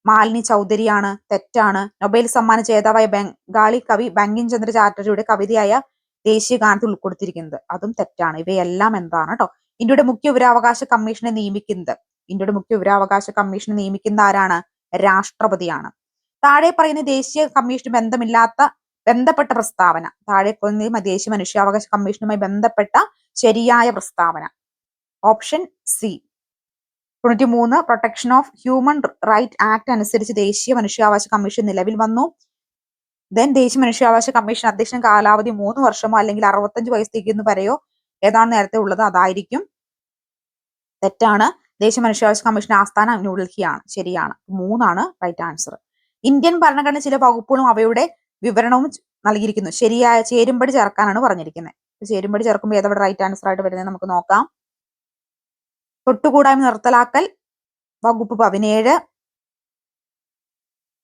A: മാലിനി ചൗധരിയാണ്. തെറ്റാണ്. നൊബേൽ സമ്മാന ജേതാവായ ബംഗാളി കവി ബങ്കിം ചന്ദ്ര ചാറ്റർജിയുടെ കവിതയായ ദേശീയ ഗാനത്തിൽ ഉൾപ്പെടുത്തിയിരിക്കുന്നത്. അതും തെറ്റാണ്. ഇവയെല്ലാം എന്താണ് കേട്ടോ. ഇന്ത്യയുടെ മുഖ്യ വിവരാവകാശ കമ്മീഷനെ നിയമിക്കുന്നത്. ഇന്ത്യയുടെ മുഖ്യ വിവരാവകാശ കമ്മീഷനെ നിയമിക്കുന്ന ആരാണ്? രാഷ്ട്രപതിയാണ്. താഴെ പറയുന്ന ദേശീയ കമ്മീഷന് ബന്ധപ്പെട്ട പ്രസ്താവന, ദേശീയ മനുഷ്യാവകാശ കമ്മീഷനുമായി ബന്ധപ്പെട്ട ശരിയായ പ്രസ്താവന. Option C. 93 protection of human right act അനുസരിച്ച് ദേശീയ മനുഷ്യാവകാശ കമ്മീഷൻ നിലവിൽ വന്നു. ദേശീയ മനുഷ്യാവകാശ കമ്മീഷൻ അധ്യക്ഷൻ കാലാവധി 3 വർഷമോ അല്ലെങ്കിൽ 65 വയസ്സ് തികയുന്ന വരെയോ ഏതാണ് നേരത്തെ ഉള്ളത് അതായിരിക്കും. തെറ്റാണ്. ദേശീയ മനുഷ്യാവകാശ കമ്മീഷൻ ആസ്ഥാനം ന്യൂഡൽഹിയാണ്. ശരിയാണ്. 3 റൈറ്റ് ആൻസർ. ഇന്ത്യൻ ഭരണഘടന ചില വകുപ്പുകളും അവയുടെ വിവരണവും നൽകിയിരിക്കുന്നു. ശരിയായ ചേരുംപടി ചേർക്കാനാണ് പറഞ്ഞിരിക്കുന്നത്. ചേരുംപടി ചേർക്കുമ്പോൾ ഏതവിടെ റൈറ്റ് ആൻസർ ആയിട്ട് വരുന്നത് നമുക്ക് നോക്കാം. തൊട്ടുകൂടായ്മ നിർത്തലാക്കൽ വകുപ്പ് 17,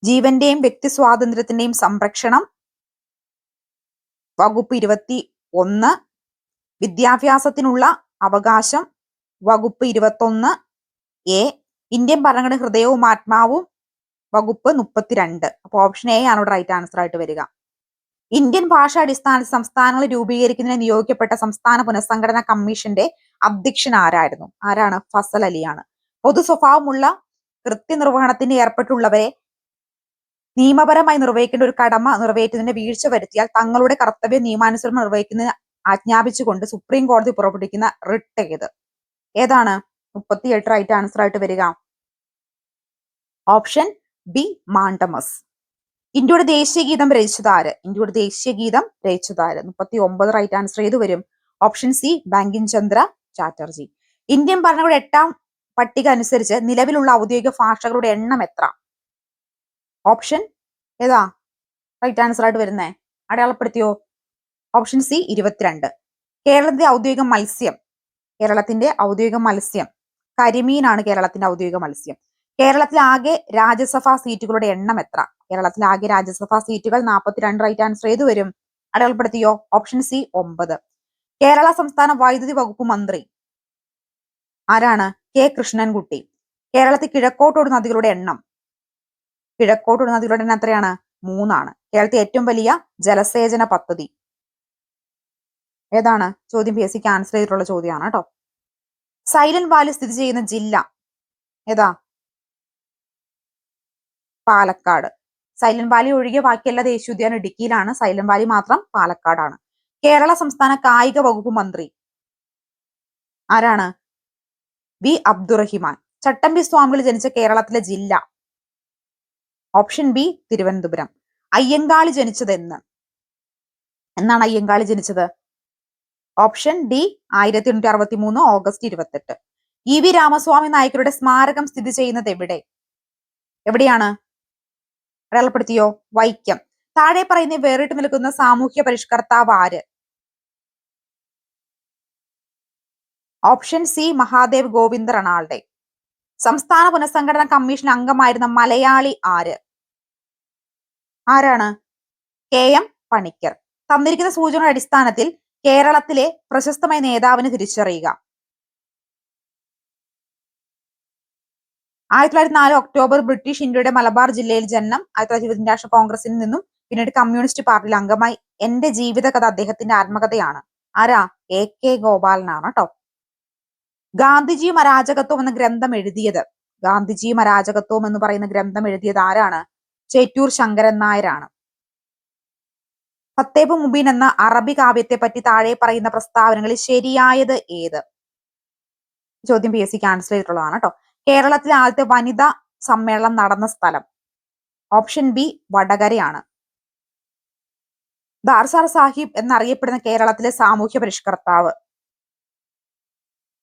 A: ജീവന്റെയും വ്യക്തി സ്വാതന്ത്ര്യത്തിന്റെയും സംരക്ഷണം വകുപ്പ് 21, വിദ്യാഭ്യാസത്തിനുള്ള അവകാശം വകുപ്പ് 21A, ഇന്ത്യൻ ഭരണഘടന ഹൃദയവും ആത്മാവും വകുപ്പ് 32. അപ്പൊ ഓപ്ഷൻ എ ആണ് ഇവിടെ റൈറ്റ് ആൻസർ ആയിട്ട് വരിക. ഇന്ത്യൻ ഭാഷ അടിസ്ഥാനത്തിൽ സംസ്ഥാനങ്ങൾ രൂപീകരിക്കുന്നതിന് നിയോഗിക്കപ്പെട്ട സംസ്ഥാന പുനഃസംഘടനാ കമ്മീഷന്റെ അധ്യക്ഷൻ ആരായിരുന്നു? ആരാണ്? ഫസൽ അലിയാണ്. പൊതു സ്വഭാവമുള്ള കൃത്യനിർവഹണത്തിന് ഏർപ്പെട്ടുള്ളവരെ നിയമപരമായി നിർവഹിക്കേണ്ട ഒരു കടമ നിറവേറ്റുന്നതിന് വീഴ്ച വരുത്തിയാൽ തങ്ങളുടെ കർത്തവ്യം നിയമാനുസരണം നിർവഹിക്കുന്നതിന് ആജ്ഞാപിച്ചുകൊണ്ട് സുപ്രീം കോടതി പുറപ്പെടുവിക്കുന്ന റിട്ട് ഏതാണ്? 38 റൈറ്റ് ആൻസർ ആയിട്ട് വരിക. Option B mandamus. ഇന്ത്യയുടെ ദേശീയ ഗീതം രചിച്ചതാര്? 39 റൈറ്റ് ആൻസർ ഏത് വരും? Option C Bankim Chandra Chatterjee. Indian ഭരണഘടനയുടെ 8ാം പട്ടിക അനുസരിച്ച് നിലവിലുള്ള ഔദ്യോഗിക ഭാഷകളുടെ എണ്ണം എത്ര? ഓപ്ഷൻ ഏതാ റൈറ്റ് ആൻസർ ആയിട്ട് വരുന്നേ? അടയാളപ്പെടുത്തിയോ? Option C 22. കേരളത്തിന്റെ ഔദ്യോഗിക മത്സ്യം കരിമീനാണ്. കേരളത്തിന്റെ ഔദ്യോഗിക മത്സ്യം. കേരളത്തിലെ ആകെ രാജ്യസഭാ സീറ്റുകളുടെ എണ്ണം എത്ര? കേരളത്തിലെ ആകെ രാജ്യസഭാ സീറ്റുകൾ 42 റൈറ്റ് ആൻസർ ഏത് വരും? അടയാളപ്പെടുത്തിയോ? Option C 9. കേരള സംസ്ഥാന വൈദ്യുതി വകുപ്പ് മന്ത്രി ആരാണ്? കെ കൃഷ്ണൻകുട്ടി. കേരളത്തിൽ കിഴക്കോട്ടോട് നദികളുടെ എണ്ണം എത്രയാണ്? 3. കേരളത്തിലെ ഏറ്റവും വലിയ ജലസേചന പദ്ധതി ഏതാണ്? ചോദ്യം PSC ആൻസർ ചെയ്തിട്ടുള്ള ചോദ്യമാണ് കേട്ടോ. സൈലന്റ് വാലി സ്ഥിതി ചെയ്യുന്ന ജില്ല ഏതാ? പാലക്കാട്. സൈലന്റ് വാലി ഒഴികെ ബാക്കിയെല്ലാ ദേശീയോദ്യാനം ഇടുക്കിയിലാണ്. സൈലന്റ് വാലി മാത്രം പാലക്കാടാണ്. കേരള സംസ്ഥാന കായിക വകുപ്പ് മന്ത്രി ആരാണ്? വി അബ്ദുറഹിമാൻ. ചട്ടമ്പി സ്വാമികൾ ജനിച്ച കേരളത്തിലെ ജില്ല? Option B Thiruvananthapuram. അയ്യങ്കാളി ജനിച്ചത് എന്നാണ് അയ്യങ്കാളി ജനിച്ചത്? Option D 1863 August 28. EV Ramaswamy നായ്ക്കരുടെ സ്മാരകം സ്ഥിതി ചെയ്യുന്നത് എവിടെയാണ്? അടയാളപ്പെടുത്തിയോ? വൈക്കം. താഴെ പറയുന്ന വേറിട്ട് നിൽക്കുന്ന സാമൂഹ്യ പരിഷ്കർത്താവ് ആര്? Option C Mahadev Govind Ranade. സംസ്ഥാന പുനഃസംഘടനാ കമ്മീഷൻ അംഗമായിരുന്ന മലയാളി ആരാണ്? KM പണിക്കർ. തന്നിരിക്കുന്ന സൂചനയുടെ അടിസ്ഥാനത്തിൽ കേരളത്തിലെ പ്രശസ്തമായ നേതാവിനെ തിരിച്ചറിയുക. 1904 ഒക്ടോബർ ബ്രിട്ടീഷ് ഇന്ത്യയുടെ മലബാർ ജില്ലയിൽ ജനനം. 1920 നാഷണൽ കോൺഗ്രസിൽ നിന്നും പിന്നീട് കമ്മ്യൂണിസ്റ്റ് പാർട്ടിയിൽ അംഗമായി. എന്റെ ജീവിതകഥ അദ്ദേഹത്തിന്റെ ആത്മകഥയാണ്. ആരാ? AK ഗോപാലനാണ് കേട്ടോ. ഗാന്ധിജിയും അരാജകത്വം എന്ന ഗ്രന്ഥം എഴുതിയത് ആരാണ്? ചേറ്റൂർ ശങ്കരൻ നായരാണ്. ഫത്തേബ് മുബീൻ എന്ന അറബി കാവ്യത്തെ പറ്റി താഴെ പറയുന്ന പ്രസ്താവനകളിൽ ശരിയായത് ഏത്? ചോദ്യം PSC ആൻസർ ചെയ്തിട്ടുള്ളതാണ് കേട്ടോ. കേരളത്തിലെ ആദ്യത്തെ വനിതാ സമ്മേളനം നടന്ന സ്ഥലം? ഓപ്ഷൻ ബി വടകരയാണ്. ദാർസാർ സാഹിബ് എന്നറിയപ്പെടുന്ന കേരളത്തിലെ സാമൂഹ്യ പരിഷ്കർത്താവ്?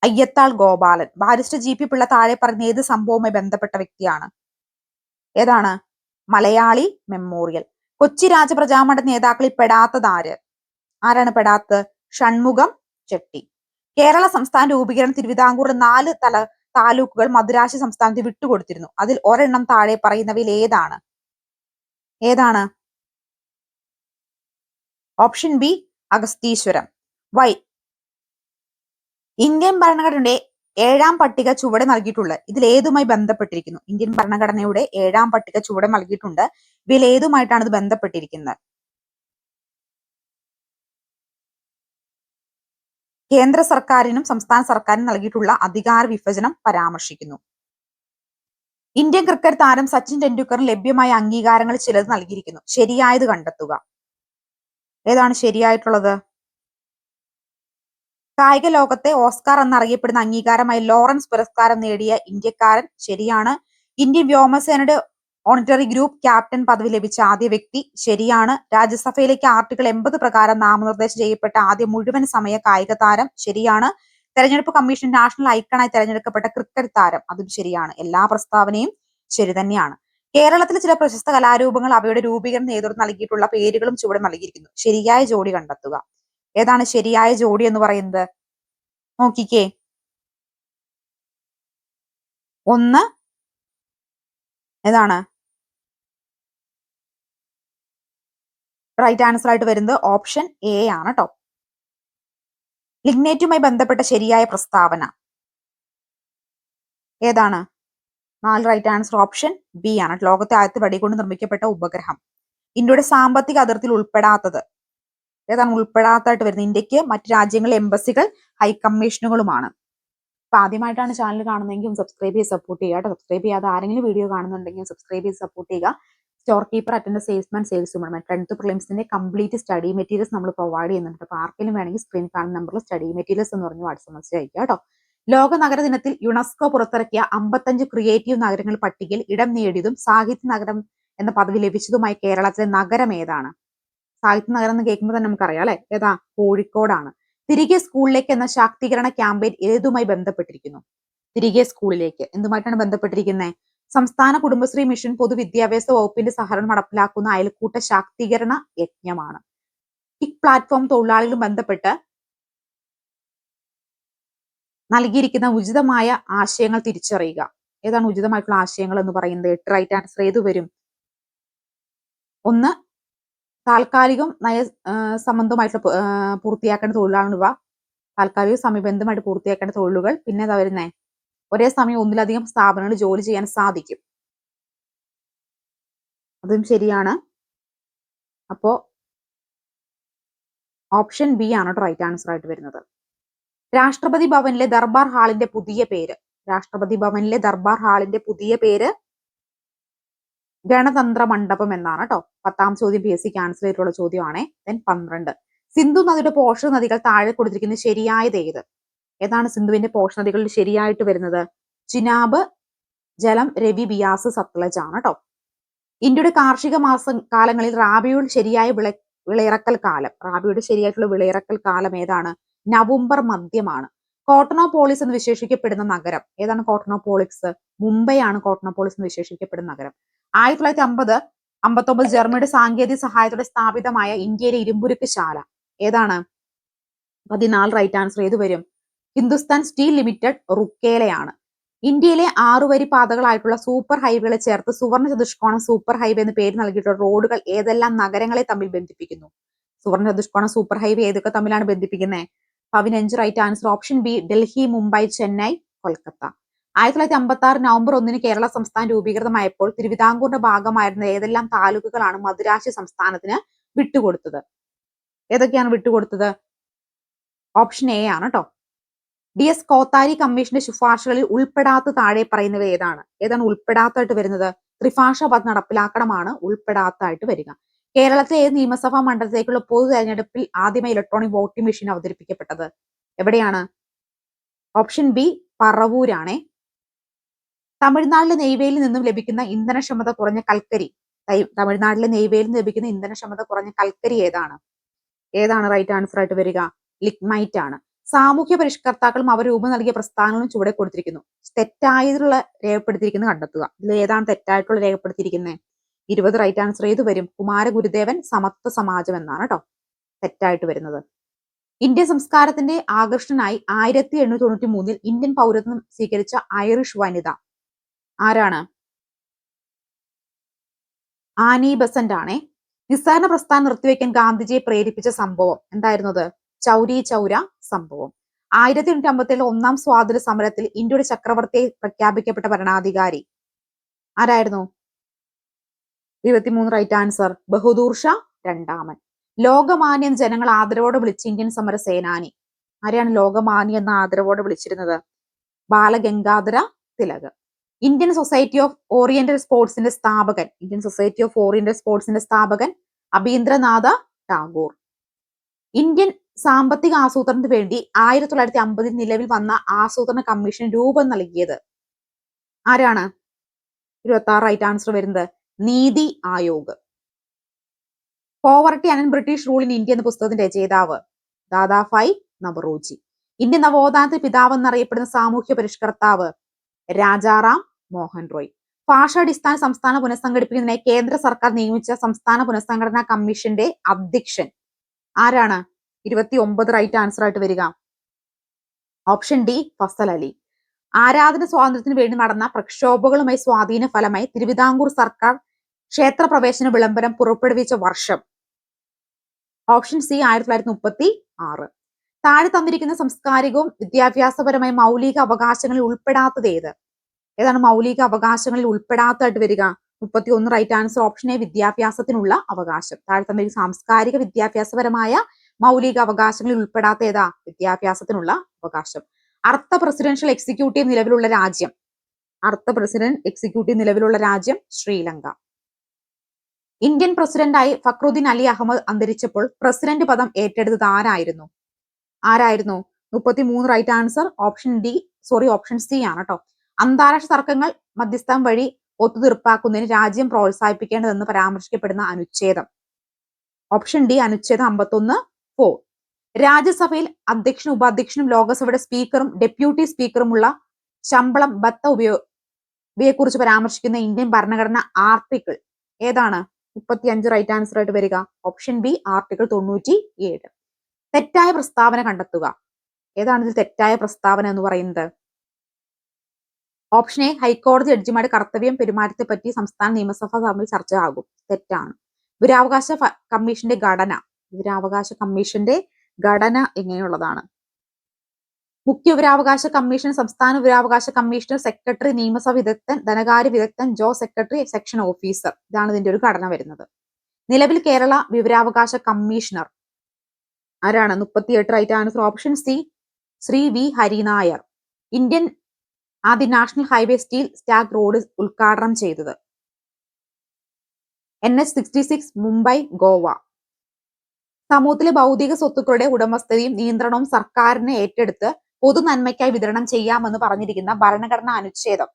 A: അയ്യത്താൾ ഗോപാലൻ. ബാരിസ്റ്റർ GP പിള്ള താഴെ പറയുന്ന ഏത് സംഭവവുമായി ബന്ധപ്പെട്ട വ്യക്തിയാണ്? ഏതാണ്? മലയാളി മെമ്മോറിയൽ. കൊച്ചി രാജപ്രജാമണ്ഡ നേതാക്കളിൽ പെടാത്തത് ആരാണ് പെടാത്തത്? ഷൺമുഖം ചെട്ടി. കേരള സംസ്ഥാന രൂപീകരണം തിരുവിതാംകൂർ 4 താലൂക്കുകൾ മദുരാശി സംസ്ഥാനത്ത് വിട്ടുകൊടുത്തിരുന്നു. അതിൽ ഒരെണ്ണം താഴെ പറയുന്നവയിൽ ഏതാണ്? Option B Agastheeswaram. ഇന്ത്യൻ ഭരണഘടനയുടെ 7ാം പട്ടിക ചുവടെ നൽകിയിട്ടുള്ളത് ഇതിൽ ഏതുമായി ബന്ധപ്പെട്ടിരിക്കുന്നു? ഇന്ത്യൻ ഭരണഘടനയുടെ 7ാം പട്ടിക ചുവടെ നൽകിയിട്ടുണ്ട്. ഇതിൽ ഏതുമായിട്ടാണ് ഇത് ബന്ധപ്പെട്ടിരിക്കുന്നത്? കേന്ദ്ര സർക്കാരിനും സംസ്ഥാന സർക്കാരിനും നൽകിയിട്ടുള്ള അധികാര വിഭജനം പരാമർശിക്കുന്നു. ഇന്ത്യൻ ക്രിക്കറ്റ് താരം സച്ചിൻ ടെണ്ടുൽക്കറിന് ലഭ്യമായ അംഗീകാരങ്ങൾ ചിലത് നൽകിയിരിക്കുന്നു. ശരിയായത് കണ്ടെത്തുക. ഏതാണ് ശരിയായിട്ടുള്ളത്? കായിക ലോകത്തെ ഓസ്കാർ എന്നറിയപ്പെടുന്ന അംഗീകാരമായ ലോറൻസ് പുരസ്കാരം നേടിയ ഇന്ത്യക്കാരൻ. ശരിയാണ്. ഇന്ത്യൻ വ്യോമസേനയുടെ ഓണററി ഗ്രൂപ്പ് ക്യാപ്റ്റൻ പദവി ലഭിച്ച ആദ്യ വ്യക്തി. ശരിയാണ്. രാജ്യസഭയിലേക്ക് ആർട്ടിക്കിൾ 80 പ്രകാരം നാമനിർദ്ദേശം ചെയ്യപ്പെട്ട ആദ്യ മുഴുവൻ സമയ കായിക താരം. ശരിയാണ്. തെരഞ്ഞെടുപ്പ് കമ്മീഷൻ നാഷണൽ ഐക്കണായി തെരഞ്ഞെടുക്കപ്പെട്ട ക്രിക്കറ്റ് താരം. അതും ശരിയാണ്. എല്ലാ പ്രസ്താവനയും ശരി തന്നെയാണ്. കേരളത്തിലെ ചില പ്രശസ്ത കലാരൂപങ്ങൾ അവയുടെ രൂപീകരണ നേതൃത്വം നൽകിയിട്ടുള്ള പേരുകളും ചുവടെ നൽകിയിരിക്കുന്നു. ശരിയായ ജോഡി കണ്ടെത്തുക. ഏതാണ് ശരിയായ ജോഡി എന്ന് പറയുന്നത്? നോക്കിക്കേ. ഒന്ന് ഏതാണ് റൈറ്റ് ആൻസർ ആയിട്ട് വരുന്നത്? ഓപ്ഷൻ എ ആണ് കേട്ടോ. ലിഗ്നേറ്റുമായി ബന്ധപ്പെട്ട ശരിയായ പ്രസ്താവന ഏതാണ്? 4 റൈറ്റ് ആൻസർ ഓപ്ഷൻ ബി ആണ്. ലോകത്തെ ആദ്യത്തെ വെടികൊണ്ട് നിർമ്മിക്കപ്പെട്ട ഉപഗ്രഹം. ഇന്ത്യയുടെ സാമ്പത്തിക അതിർത്തിയിൽ ഉൾപ്പെടാത്തത് ഏതാണ്? ഉൾപ്പെടാത്തതായിട്ട് വരുന്നത് ഇന്ത്യക്ക് മറ്റു രാജ്യങ്ങളിലെ എംബസികൾ, ഹൈക്കമ്മീഷനുകളുമാണ്. അപ്പൊ ആദ്യമായിട്ടാണ് ചാനൽ കാണുന്നതെങ്കിൽ സബ്സ്ക്രൈബ് ചെയ്ത് സപ്പോർട്ട് ചെയ്യുക കേട്ടോ. സബ്സ്ക്രൈബ് ചെയ്യാതെ ആരെങ്കിലും വീഡിയോ കാണുന്നുണ്ടെങ്കിൽ സബ്സ്ക്രൈബ് ചെയ്ത് സപ്പോർട്ട് ചെയ്യുക. Store keeper attend salesman saleswoman 10th പ്രിലിംസിന്റെ കംപ്ലീറ്റ് സ്റ്റഡി മെറ്റീരിയൽസ് നമ്മൾ പ്രൊവൈഡ് ചെയ്യുന്നുണ്ട്. അപ്പൊ ആർക്കെങ്കിലും വേണമെങ്കിൽ സ്ക്രീൻ കാണുന്ന നമ്പറിൽ സ്റ്റഡി മെറ്റീരിയൽസ് എന്ന് പറഞ്ഞ് വാട്സ്ആപ്പ് മെസ്സേജ് അയക്കുക കേട്ടോ. ലോക നഗര ദിനത്തിൽ യുനെസ്കോ പുറത്തിറക്കിയ 55 ക്രിയേറ്റീവ് നഗരങ്ങൾ പട്ടികയിൽ ഇടം നേടിയതും സാഹിത്യ നഗരം എന്ന പദവി ലഭിച്ചതുമായ കേരളത്തിലെ നഗരം ഏതാണ്? സാഹിത്യ നഗരം എന്ന് കേൾക്കുമ്പോൾ തന്നെ നമുക്കറിയാം അല്ലെ. ഏതാ? കോഴിക്കോടാണ്. തിരികെ സ്കൂളിലേക്ക് എന്ന ശാക്തീകരണ ക്യാമ്പയിൻ ഏതുമായി ബന്ധപ്പെട്ടിരിക്കുന്നു? തിരികെ സ്കൂളിലേക്ക് എന്തുമായിട്ടാണ് ബന്ധപ്പെട്ടിരിക്കുന്നത്? സംസ്ഥാന കുടുംബശ്രീ മിഷൻ പൊതുവിദ്യാഭ്യാസ വകുപ്പിന്റെ സഹകരണം നടപ്പിലാക്കുന്ന അയൽക്കൂട്ട ശാക്തീകരണ യജ്ഞമാണ്. കിക്ക് പ്ലാറ്റ്ഫോം തൊഴിലാളികളും ബന്ധപ്പെട്ട് നൽകിയിരിക്കുന്ന ഉചിതമായ ആശയങ്ങൾ തിരിച്ചറിയുക. ഏതാണ് ഉചിതമായിട്ടുള്ള ആശയങ്ങൾ എന്ന് പറയുന്നത്? 8 റൈറ്റ് ആൻസർ ഏത് വരും? ഒന്ന്, താൽക്കാലികം നയ സംബന്ധമായിട്ടുള്ള പൂർത്തിയാക്കേണ്ട തൊഴിലാളിവ, താൽക്കാലിക സമയബന്ധമായിട്ട് പൂർത്തിയാക്കേണ്ട തൊഴിലുകൾ. പിന്നെ എന്താ വരുന്നേ? ഒരേ സമയം ഒന്നിലധികം സ്ഥാപനങ്ങളിൽ ജോലി ചെയ്യാൻ സാധിക്കും. അതും ശരിയാണ്. അപ്പോ ഓപ്ഷൻ ബി ആണ് റൈറ്റ് ആൻസർ ആയിട്ട് വരുന്നത്. രാഷ്ട്രപതി ഭവനിലെ ദർബാർ ഹാളിന്റെ പുതിയ പേര്. രാഷ്ട്രപതി ഭവനിലെ ദർബാർ ഹാളിന്റെ പുതിയ പേര് ഗണതന്ത്ര മണ്ഡപം എന്നാണ് കേട്ടോ. 10ാം ചോദ്യം PSC ക്യാൻസൽ ചെയ്തിട്ടുള്ള ചോദ്യമാണ്. ദെൻ 12, സിന്ധു നദിയുടെ പോഷക നദികൾ താഴെ കൊടുത്തിരിക്കുന്നത് ശരിയായത് ഏത്? ഏതാണ് സിന്ധുവിന്റെ പോഷക നദികളിൽ ശരിയായിട്ട് വരുന്നത്? ചിനാബ്, ജലം, രവി, ബിയാസ്, സത്ലജ് ആണ് കേട്ടോ. ഇന്ത്യയുടെ കാർഷിക കാലങ്ങളിൽ റാബിയുടെ ശരിയായ വിളയിറക്കൽ കാലം. റാബിയുടെ ശരിയായിട്ടുള്ള വിളയിറക്കൽ കാലം ഏതാണ്? നവംബർ മധ്യമാണ്. കോട്ടണോപോളിസ് എന്ന് വിശേഷിക്കപ്പെടുന്ന നഗരം ഏതാണ്? കോട്ടണോപോളിസ് മുംബൈ ആണ്. കോട്ടണോപോളിസ് എന്ന് വിശേഷിക്കപ്പെടുന്ന നഗരം. 1959 ജർമ്മനിയുടെ സാങ്കേതിക സഹായത്തോടെ സ്ഥാപിതമായ ഇന്ത്യയിലെ ഇരുമ്പുരുക്ക് ശാല ഏതാണ്? 14 റൈറ്റ് ആൻസർ ഏത് വരും? ഹിന്ദുസ്ഥാൻ സ്റ്റീൽ ലിമിറ്റഡ് റുക്കേലയാണ്. ഇന്ത്യയിലെ 6 വരി പാതകളായിട്ടുള്ള സൂപ്പർ ഹൈവേകളെ ചേർത്ത് സുവർണ ചതുഷ്കോണം സൂപ്പർ ഹൈവേ എന്ന് പേര് നൽകിയിട്ടുള്ള റോഡുകൾ ഏതെല്ലാം നഗരങ്ങളെ തമ്മിൽ ബന്ധിപ്പിക്കുന്നു? സുവർണ ചതുഷ്കോണം സൂപ്പർ ഹൈവേ ഏതൊക്കെ തമ്മിലാണ് ബന്ധിപ്പിക്കുന്നത്? 15 right answer option B Delhi, Mumbai, Chennai, Kolkata. 1956 November 1 Kerala സംസ്ഥാനം രൂപീകൃതമായപ്പോൾ തിരുവിതാംകൂറിന്റെ ഭാഗമായിരുന്ന ഏതെല്ലാം താലൂക്കുകളാണ് മദുരാശി സംസ്ഥാനത്തിന് വിട്ടുകൊടുത്തത്? ഏതൊക്കെയാണ് വിട്ടുകൊടുത്തത്? ഓപ്ഷൻ എ ആണ് കേട്ടോ. DS കോത്താരി കമ്മീഷന്റെ ശുപാർശകളിൽ ഉൾപ്പെടാത്ത താഴെ പറയുന്നവ ഏതാണ്? ഏതാണ് ഉൾപ്പെടാത്തായിട്ട് വരുന്നത്? ത്രിഭാഷ പദ്ധതി നടപ്പിലാക്കണമാണ് ഉൾപ്പെടാത്തായിട്ട് വരിക. കേരളത്തിലെ ഏത് നിയമസഭാ മണ്ഡലത്തിലേക്കുള്ള പൊതു തെരഞ്ഞെടുപ്പിൽ ആദ്യമായി ഇലക്ട്രോണിക് വോട്ടിംഗ് മെഷീൻ അവതരിപ്പിക്കപ്പെട്ടത്? എവിടെയാണ്? ഓപ്ഷൻ ബി പറവൂരാണേ. തമിഴ്നാട്ടിലെ നെയ്വേലിയിൽ നിന്നും ലഭിക്കുന്ന ഇന്ധനക്ഷമത കുറഞ്ഞ കൽക്കരി. തമിഴ്നാട്ടിലെ നെയ്വേലിയിൽ നിന്ന് ലഭിക്കുന്ന ഇന്ധനക്ഷമത കുറഞ്ഞ കൽക്കരി ഏതാണ്? ഏതാണ് റൈറ്റ് ആൻസർ ആയിട്ട് വരിക? ലിഗ്നൈറ്റ് ആണ്. സാമൂഹ്യ പരിഷ്കർത്താക്കളും അവർ രൂപം നൽകിയ പ്രസ്ഥാനങ്ങളും ചുവടെ കൊടുത്തിരിക്കുന്നു. തെറ്റായതുള്ള രേഖപ്പെടുത്തിയിരിക്കുന്നത് കണ്ടെത്തുക. ഇതിൽ ഏതാണ് തെറ്റായിട്ടുള്ള രേഖപ്പെടുത്തിയിരിക്കുന്നത്? 20 റൈറ്റ് ആൻസർ ഏത് വരും? കുമാരഗുരുദേവൻ സമത്വ സമാജം എന്നാണ് കേട്ടോ തെറ്റായിട്ട് വരുന്നത്. ഇന്ത്യൻ സംസ്കാരത്തിന്റെ ആകർഷണനായി 1893 ഇന്ത്യൻ പൗരത്വം സ്വീകരിച്ച ഐറിഷ് വനിത ആരാണ്? ആനി ബസന്റ് ആണേ. നിസ്സഹരണ പ്രസ്ഥാനം നിർത്തിവെക്കാൻ ഗാന്ധിജിയെ പ്രേരിപ്പിച്ച സംഭവം എന്തായിരുന്നത്? ചൗരി ചൗര സംഭവം. 1857 ഒന്നാം സ്വാതന്ത്ര്യ സമരത്തിൽ ഇന്ത്യയുടെ ചക്രവർത്തിയെ പ്രഖ്യാപിക്കപ്പെട്ട ഭരണാധികാരി ആരായിരുന്നു? 23 റൈറ്റ് ആൻസർ ബഹദൂർ ഷാ രണ്ടാമൻ. ലോകമാന്യ ജനങ്ങൾ ആദരവോടെ വിളിച്ച ഇന്ത്യൻ സമര സേനാനി ആരെയാണ് ലോകമാന്യ എന്ന ആദരവോടെ വിളിച്ചിരുന്നത്? Balagangadhara Tilak. Indian society of oriental സ്പോർട്സിന്റെ സ്ഥാപകൻ അബീന്ദ്രനാഥ ടാഗോർ. ഇന്ത്യൻ സാമ്പത്തിക ആസൂത്രണത്തിന് വേണ്ടി 1950 നിലവിൽ വന്ന ആസൂത്രണ കമ്മീഷൻ രൂപം നൽകിയത് ആരാണ്? 26 റൈറ്റ് ആൻസർ വരുന്നത് NITI Aayog. Poverty and British rule in India എന്ന പുസ്തകത്തിന്റെ രചയിതാവ് ദാദാഭായ് നവറോജി. ഇന്ത്യൻ നവോത്ഥാനത്തിന്റെ പിതാവ് എന്നറിയപ്പെടുന്ന സാമൂഹ്യ പരിഷ്കർത്താവ് രാജാറാം മോഹൻ റോയ്. ഭാഷാടിസ്ഥാന സംസ്ഥാന പുനഃസംഘടിപ്പിക്കുന്നതിനായി കേന്ദ്ര സർക്കാർ നിയമിച്ച സംസ്ഥാന പുനഃസംഘടനാ കമ്മീഷന്റെ അധ്യക്ഷൻ ആരാണ്? 29 റൈറ്റ് ആൻസർ ആയിട്ട് വരിക ഓപ്ഷൻ ഡി ഫസൽ അലി. ആരാധന സ്വാതന്ത്ര്യത്തിന് വേണ്ടി നടന്ന പ്രക്ഷോഭങ്ങളുമായി സ്വാധീന ഫലമായി തിരുവിതാംകൂർ സർക്കാർ ക്ഷേത്രപ്രവേശന വിളംബരം പുറപ്പെടുവിച്ച വർഷം ഓപ്ഷൻ സി 1936. താഴെ തന്നിരിക്കുന്ന സാംസ്കാരികവും വിദ്യാഭ്യാസപരമായ മൗലിക അവകാശങ്ങളിൽ ഉൾപ്പെടാത്തത് ഏത്? ഏതാണ് മൗലിക അവകാശങ്ങളിൽ ഉൾപ്പെടാത്തതായിട്ട് വരിക? 31 റൈറ്റ് ആൻസർ ഓപ്ഷൻ എ വിദ്യാഭ്യാസത്തിനുള്ള അവകാശം. താഴെ തന്നിരിക്കുന്ന സാംസ്കാരിക വിദ്യാഭ്യാസപരമായ മൗലിക അവകാശങ്ങളിൽ ഉൾപ്പെടാത്ത ഏതാ? വിദ്യാഭ്യാസത്തിനുള്ള അവകാശം. അർദ്ധ പ്രസിഡൻഷ്യൽ എക്സിക്യൂട്ടീവ് നിലവിലുള്ള രാജ്യം ശ്രീലങ്ക. ഇന്ത്യൻ പ്രസിഡന്റായി ഫക്രുദ്ദീൻ അലി അഹമ്മദ് അന്തരിച്ചപ്പോൾ പ്രസിഡന്റ് പദം ഏറ്റെടുത്തത് ആരായിരുന്നു? 33 റൈറ്റ് ആൻസർ ഓപ്ഷൻ സി ആണ് കേട്ടോ. അന്താരാഷ്ട്ര തർക്കങ്ങൾ മധ്യസ്ഥം വഴി ഒത്തുതീർപ്പാക്കുന്നതിന് രാജ്യം പ്രോത്സാഹിപ്പിക്കേണ്ടതെന്ന് പരാമർശിക്കപ്പെടുന്ന അനുച്ഛേദം ഓപ്ഷൻ ഡി അനുച്ഛേദം 51(4). രാജ്യസഭയിൽ അധ്യക്ഷനും ഉപാധ്യക്ഷനും ലോക്സഭയുടെ സ്പീക്കറും ഡെപ്യൂട്ടി സ്പീക്കറുമുള്ള ശമ്പളം ബത്ത ഉപയോഗത്തെക്കുറിച്ച് പരാമർശിക്കുന്ന ഇന്ത്യൻ ഭരണഘടന ആർട്ടിക്കിൾ ഏതാണ്? 35 റൈറ്റ് ആൻസർ ആയിട്ട് വരിക ഓപ്ഷൻ ബി ആർട്ടിക്കിൾ 97. തെറ്റായ പ്രസ്താവന കണ്ടെത്തുക. ഏതാണ് ഇതിൽ തെറ്റായ പ്രസ്താവന എന്ന് പറയുന്നത്? ഓപ്ഷൻ എ ഹൈക്കോടതി ജഡ്ജിമാരുടെ കർത്തവ്യം പെരുമാറ്റത്തെ പറ്റി സംസ്ഥാന നിയമസഭ തമ്മിൽ ചർച്ച ആകും. തെറ്റാണ്. വിവരാവകാശ കമ്മീഷന്റെ ഘടന എങ്ങനെയുള്ളതാണ്? മുഖ്യ വിവരാവകാശ കമ്മീഷൻ, സംസ്ഥാന വിവരാവകാശ കമ്മീഷണർ, സെക്രട്ടറി, നിയമസഭ വിദഗ്ധൻ, ധനകാര്യ വിദഗ്ധൻ, ജോയിന്റ് സെക്രട്ടറി, സെക്ഷൻ ഓഫീസർ. ഇതാണ് ഇതിന്റെ ഒരു ഘടന വരുന്നത്. നിലവിൽ കേരള വിവരാവകാശ കമ്മീഷണർ ആരാണ്? 38 right answer option C Sri V Harinair. Indian ആദ്യ national highway steel stack road ഉദ്ഘാടനം ചെയ്തത് NH-66 മുംബൈ ഗോവ. സമൂഹത്തിലെ ഭൗതിക സ്വത്തുക്കളുടെ ഉടമസ്ഥതയും നിയന്ത്രണവും സർക്കാരിനെ ഏറ്റെടുത്ത് പൊതു നന്മയ്ക്കായി വിതരണം ചെയ്യാമെന്ന് പറഞ്ഞിരിക്കുന്ന ഭരണഘടനാ അനുച്ഛേദം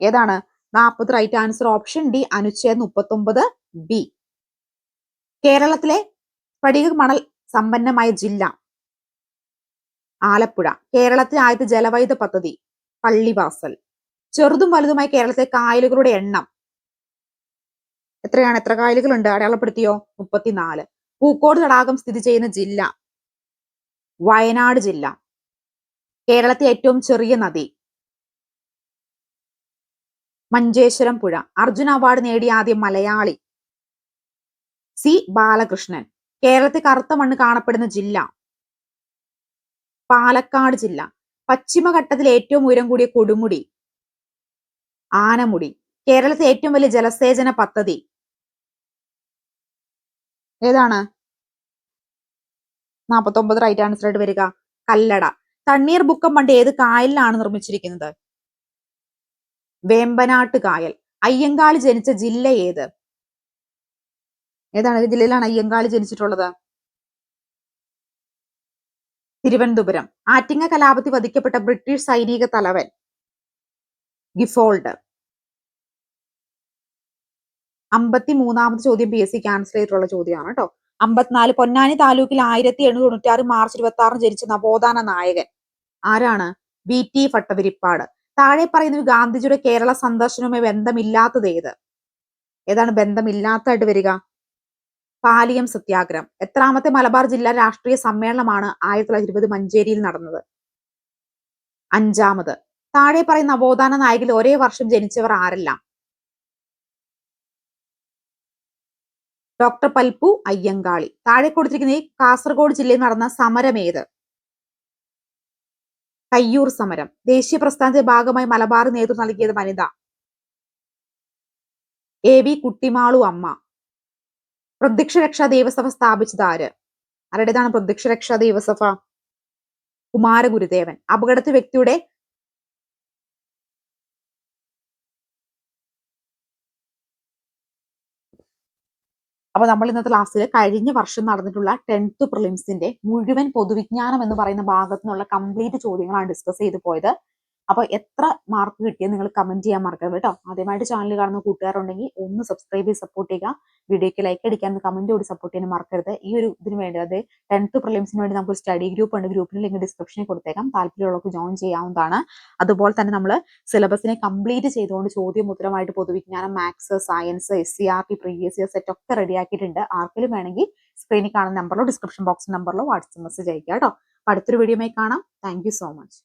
A: ഏതാണ്? 40 റൈറ്റ് ആൻസർ ഓപ്ഷൻ ഡി അനുച്ഛേദം 39(b). കേരളത്തിലെ സ്ഫടിക മണൽ സമ്പന്നമായ ജില്ല ആലപ്പുഴ. കേരളത്തിലെ ആദ്യത്തെ ജലവൈദ്യുത പദ്ധതി പള്ളിവാസൽ. ചെറുതും വലുതുമായ കേരളത്തിലെ കായലുകളുടെ എണ്ണം എത്രയാണ്? എത്ര കായലുകളുണ്ട്? അടയാളപ്പെടുത്തിയോ? 34. പൂക്കോട് തടാകം സ്ഥിതി ചെയ്യുന്ന ജില്ല വയനാട് ജില്ല. കേരളത്തിലെ ഏറ്റവും ചെറിയ നദി മഞ്ചേശ്വരം പുഴ. അർജുന അവാർഡ് നേടിയ ആദ്യ മലയാളി സി ബാലകൃഷ്ണൻ. കേരളത്തിൽ കറുത്ത മണ്ണ് കാണപ്പെടുന്ന ജില്ല പാലക്കാട് ജില്ല. പശ്ചിമഘട്ടത്തിൽ ഏറ്റവും ഉയരം കൂടിയ കൊടുമുടി ആനമുടി. കേരളത്തിലെ ഏറ്റവും വലിയ ജലസേചന പദ്ധതി ഏതാണ്? 49 റൈറ്റ് ആൻസർ ആയിട്ട് വരിക കല്ലട. തണ്ണീർമുക്കം ബണ്ട് ഏത് കായലിലാണ് നിർമ്മിച്ചിരിക്കുന്നത്? വേമ്പനാട്ട് കായൽ. അയ്യങ്കാളി ജനിച്ച ജില്ല ഏത്? ഏതാണ്? ഏത് ജില്ലയിലാണ് അയ്യങ്കാളി ജനിച്ചിട്ടുള്ളത്? തിരുവനന്തപുരം. ആറ്റിങ്ങ കലാപത്തിൽ വധിക്കപ്പെട്ട ബ്രിട്ടീഷ് സൈനിക തലവൻ ഗിഫോൾഡ്. 53ാമത്തെ ചോദ്യം PSC ക്യാൻസൽ ചെയ്തിട്ടുള്ള ചോദ്യമാണ് കേട്ടോ. 54 പൊന്നാനി താലൂക്കിൽ 1796 മാർച്ച് 26 ജനിച്ച നവോത്ഥാന നായകൻ ആരാണ്? BT ഭട്ടതിരിപ്പാട്. താഴെ പറയുന്ന ഗാന്ധിജിയുടെ കേരള സന്ദർശനവുമായി ബന്ധമില്ലാത്തത് ഏത്? ഏതാണ് ബന്ധമില്ലാത്തതായിട്ട് വരിക? പാലിയം സത്യാഗ്രഹം. എത്രാമത്തെ മലബാർ ജില്ലാ രാഷ്ട്രീയ സമ്മേളനമാണ് 1920 മഞ്ചേരിയിൽ നടന്നത്? 5ാമത്. താഴെ പറയുന്ന നവോത്ഥാന നായകരിൽ ഒരേ വർഷം ജനിച്ചവർ ആരെല്ലാം? ഡോക്ടർ പൽപ്പു അയ്യങ്കാളി. താഴെ കൊടുത്തിരിക്കുന്ന കാസർഗോഡ് ജില്ലയിൽ നടന്ന സമരം ഏത്? കയ്യൂർ സമരം. ദേശീയ പ്രസ്ഥാനത്തിന്റെ ഭാഗമായി മലബാർ നേതൃത്വം നൽകിയത് വനിത AV കുട്ടിമാളു അമ്മ. പ്രത്യക്ഷ രക്ഷാ ദേവസഭ സ്ഥാപിച്ചത് ആര്? ആരുടേതാണ് പ്രത്യക്ഷ രക്ഷാ ദേവസഭ? കുമാരഗുരുദേവൻ. അപകടത്തിൽ വ്യക്തിയുടെ അപ്പൊ നമ്മൾ ഇന്നത്തെ ക്ലാസ്സിൽ കഴിഞ്ഞ വർഷം നടന്നിട്ടുള്ള 10th പ്രിലിംസിന്റെ മുഴുവൻ പൊതുവിജ്ഞാനം എന്ന് പറയുന്ന ഭാഗത്തു നിന്നുള്ള കംപ്ലീറ്റ് ചോദ്യങ്ങളാണ് ഡിസ്കസ് ചെയ്ത് പോയത്. അപ്പൊ എത്ര മാർക്ക് കിട്ടിയെന്ന് നിങ്ങൾ കമന്റ് ചെയ്യാൻ മറക്കരുത് കേട്ടോ. ആദ്യമായിട്ട് ചാനൽ കാണുന്ന കൂട്ടുകാരുണ്ടെങ്കിൽ ഒന്ന് സബ്സ്ക്രൈബ് ചെയ്ത് സപ്പോർട്ട് ചെയ്യുക. വീഡിയോക്ക് ലൈക്ക് അടിക്കാൻ കമന്റ് കൂടി സപ്പോർട്ട് ചെയ്യാൻ മറക്കരുത്. ഈ ഒരു ഇതിന് വേണ്ടി അതായത് 10th പ്രിലിംസിന് വേണ്ടി നമുക്ക് സ്റ്റഡി ഗ്രൂപ്പ് ഉണ്ട്. ഗ്രൂപ്പിന് ലിങ്ക് ഡിസ്ക്രിപ്ഷനിൽ കൊടുത്തേക്കാം. താല്പര്യമുള്ളവർക്ക് ജോയിൻ ചെയ്യാവുന്നതാണ്. അതുപോലെ തന്നെ നമ്മൾ സിലബസിനെ കംപ്ലീറ്റ് ചെയ്തുകൊണ്ട് ചോദ്യം ഉത്തരമായിട്ട് പൊതുവിജ്ഞാനം, maths, science, SCRT, previous year set ഒക്കെ റെഡിയാക്കിയിട്ടുണ്ട്. ആർക്കെങ്കിലും വേണമെങ്കിൽ സ്ക്രീനിൽ കാണുന്ന നമ്പറിലോ ഡിസ്ക്രിപ്ഷൻ ബോക്സ് നമ്പറിലോ വാട്സ്ആപ്പ് മെസ്സേജ് അയക്കുക കേട്ടോ. അടുത്തൊരു വീഡിയോയുമായി കാണാം. Thank you so much.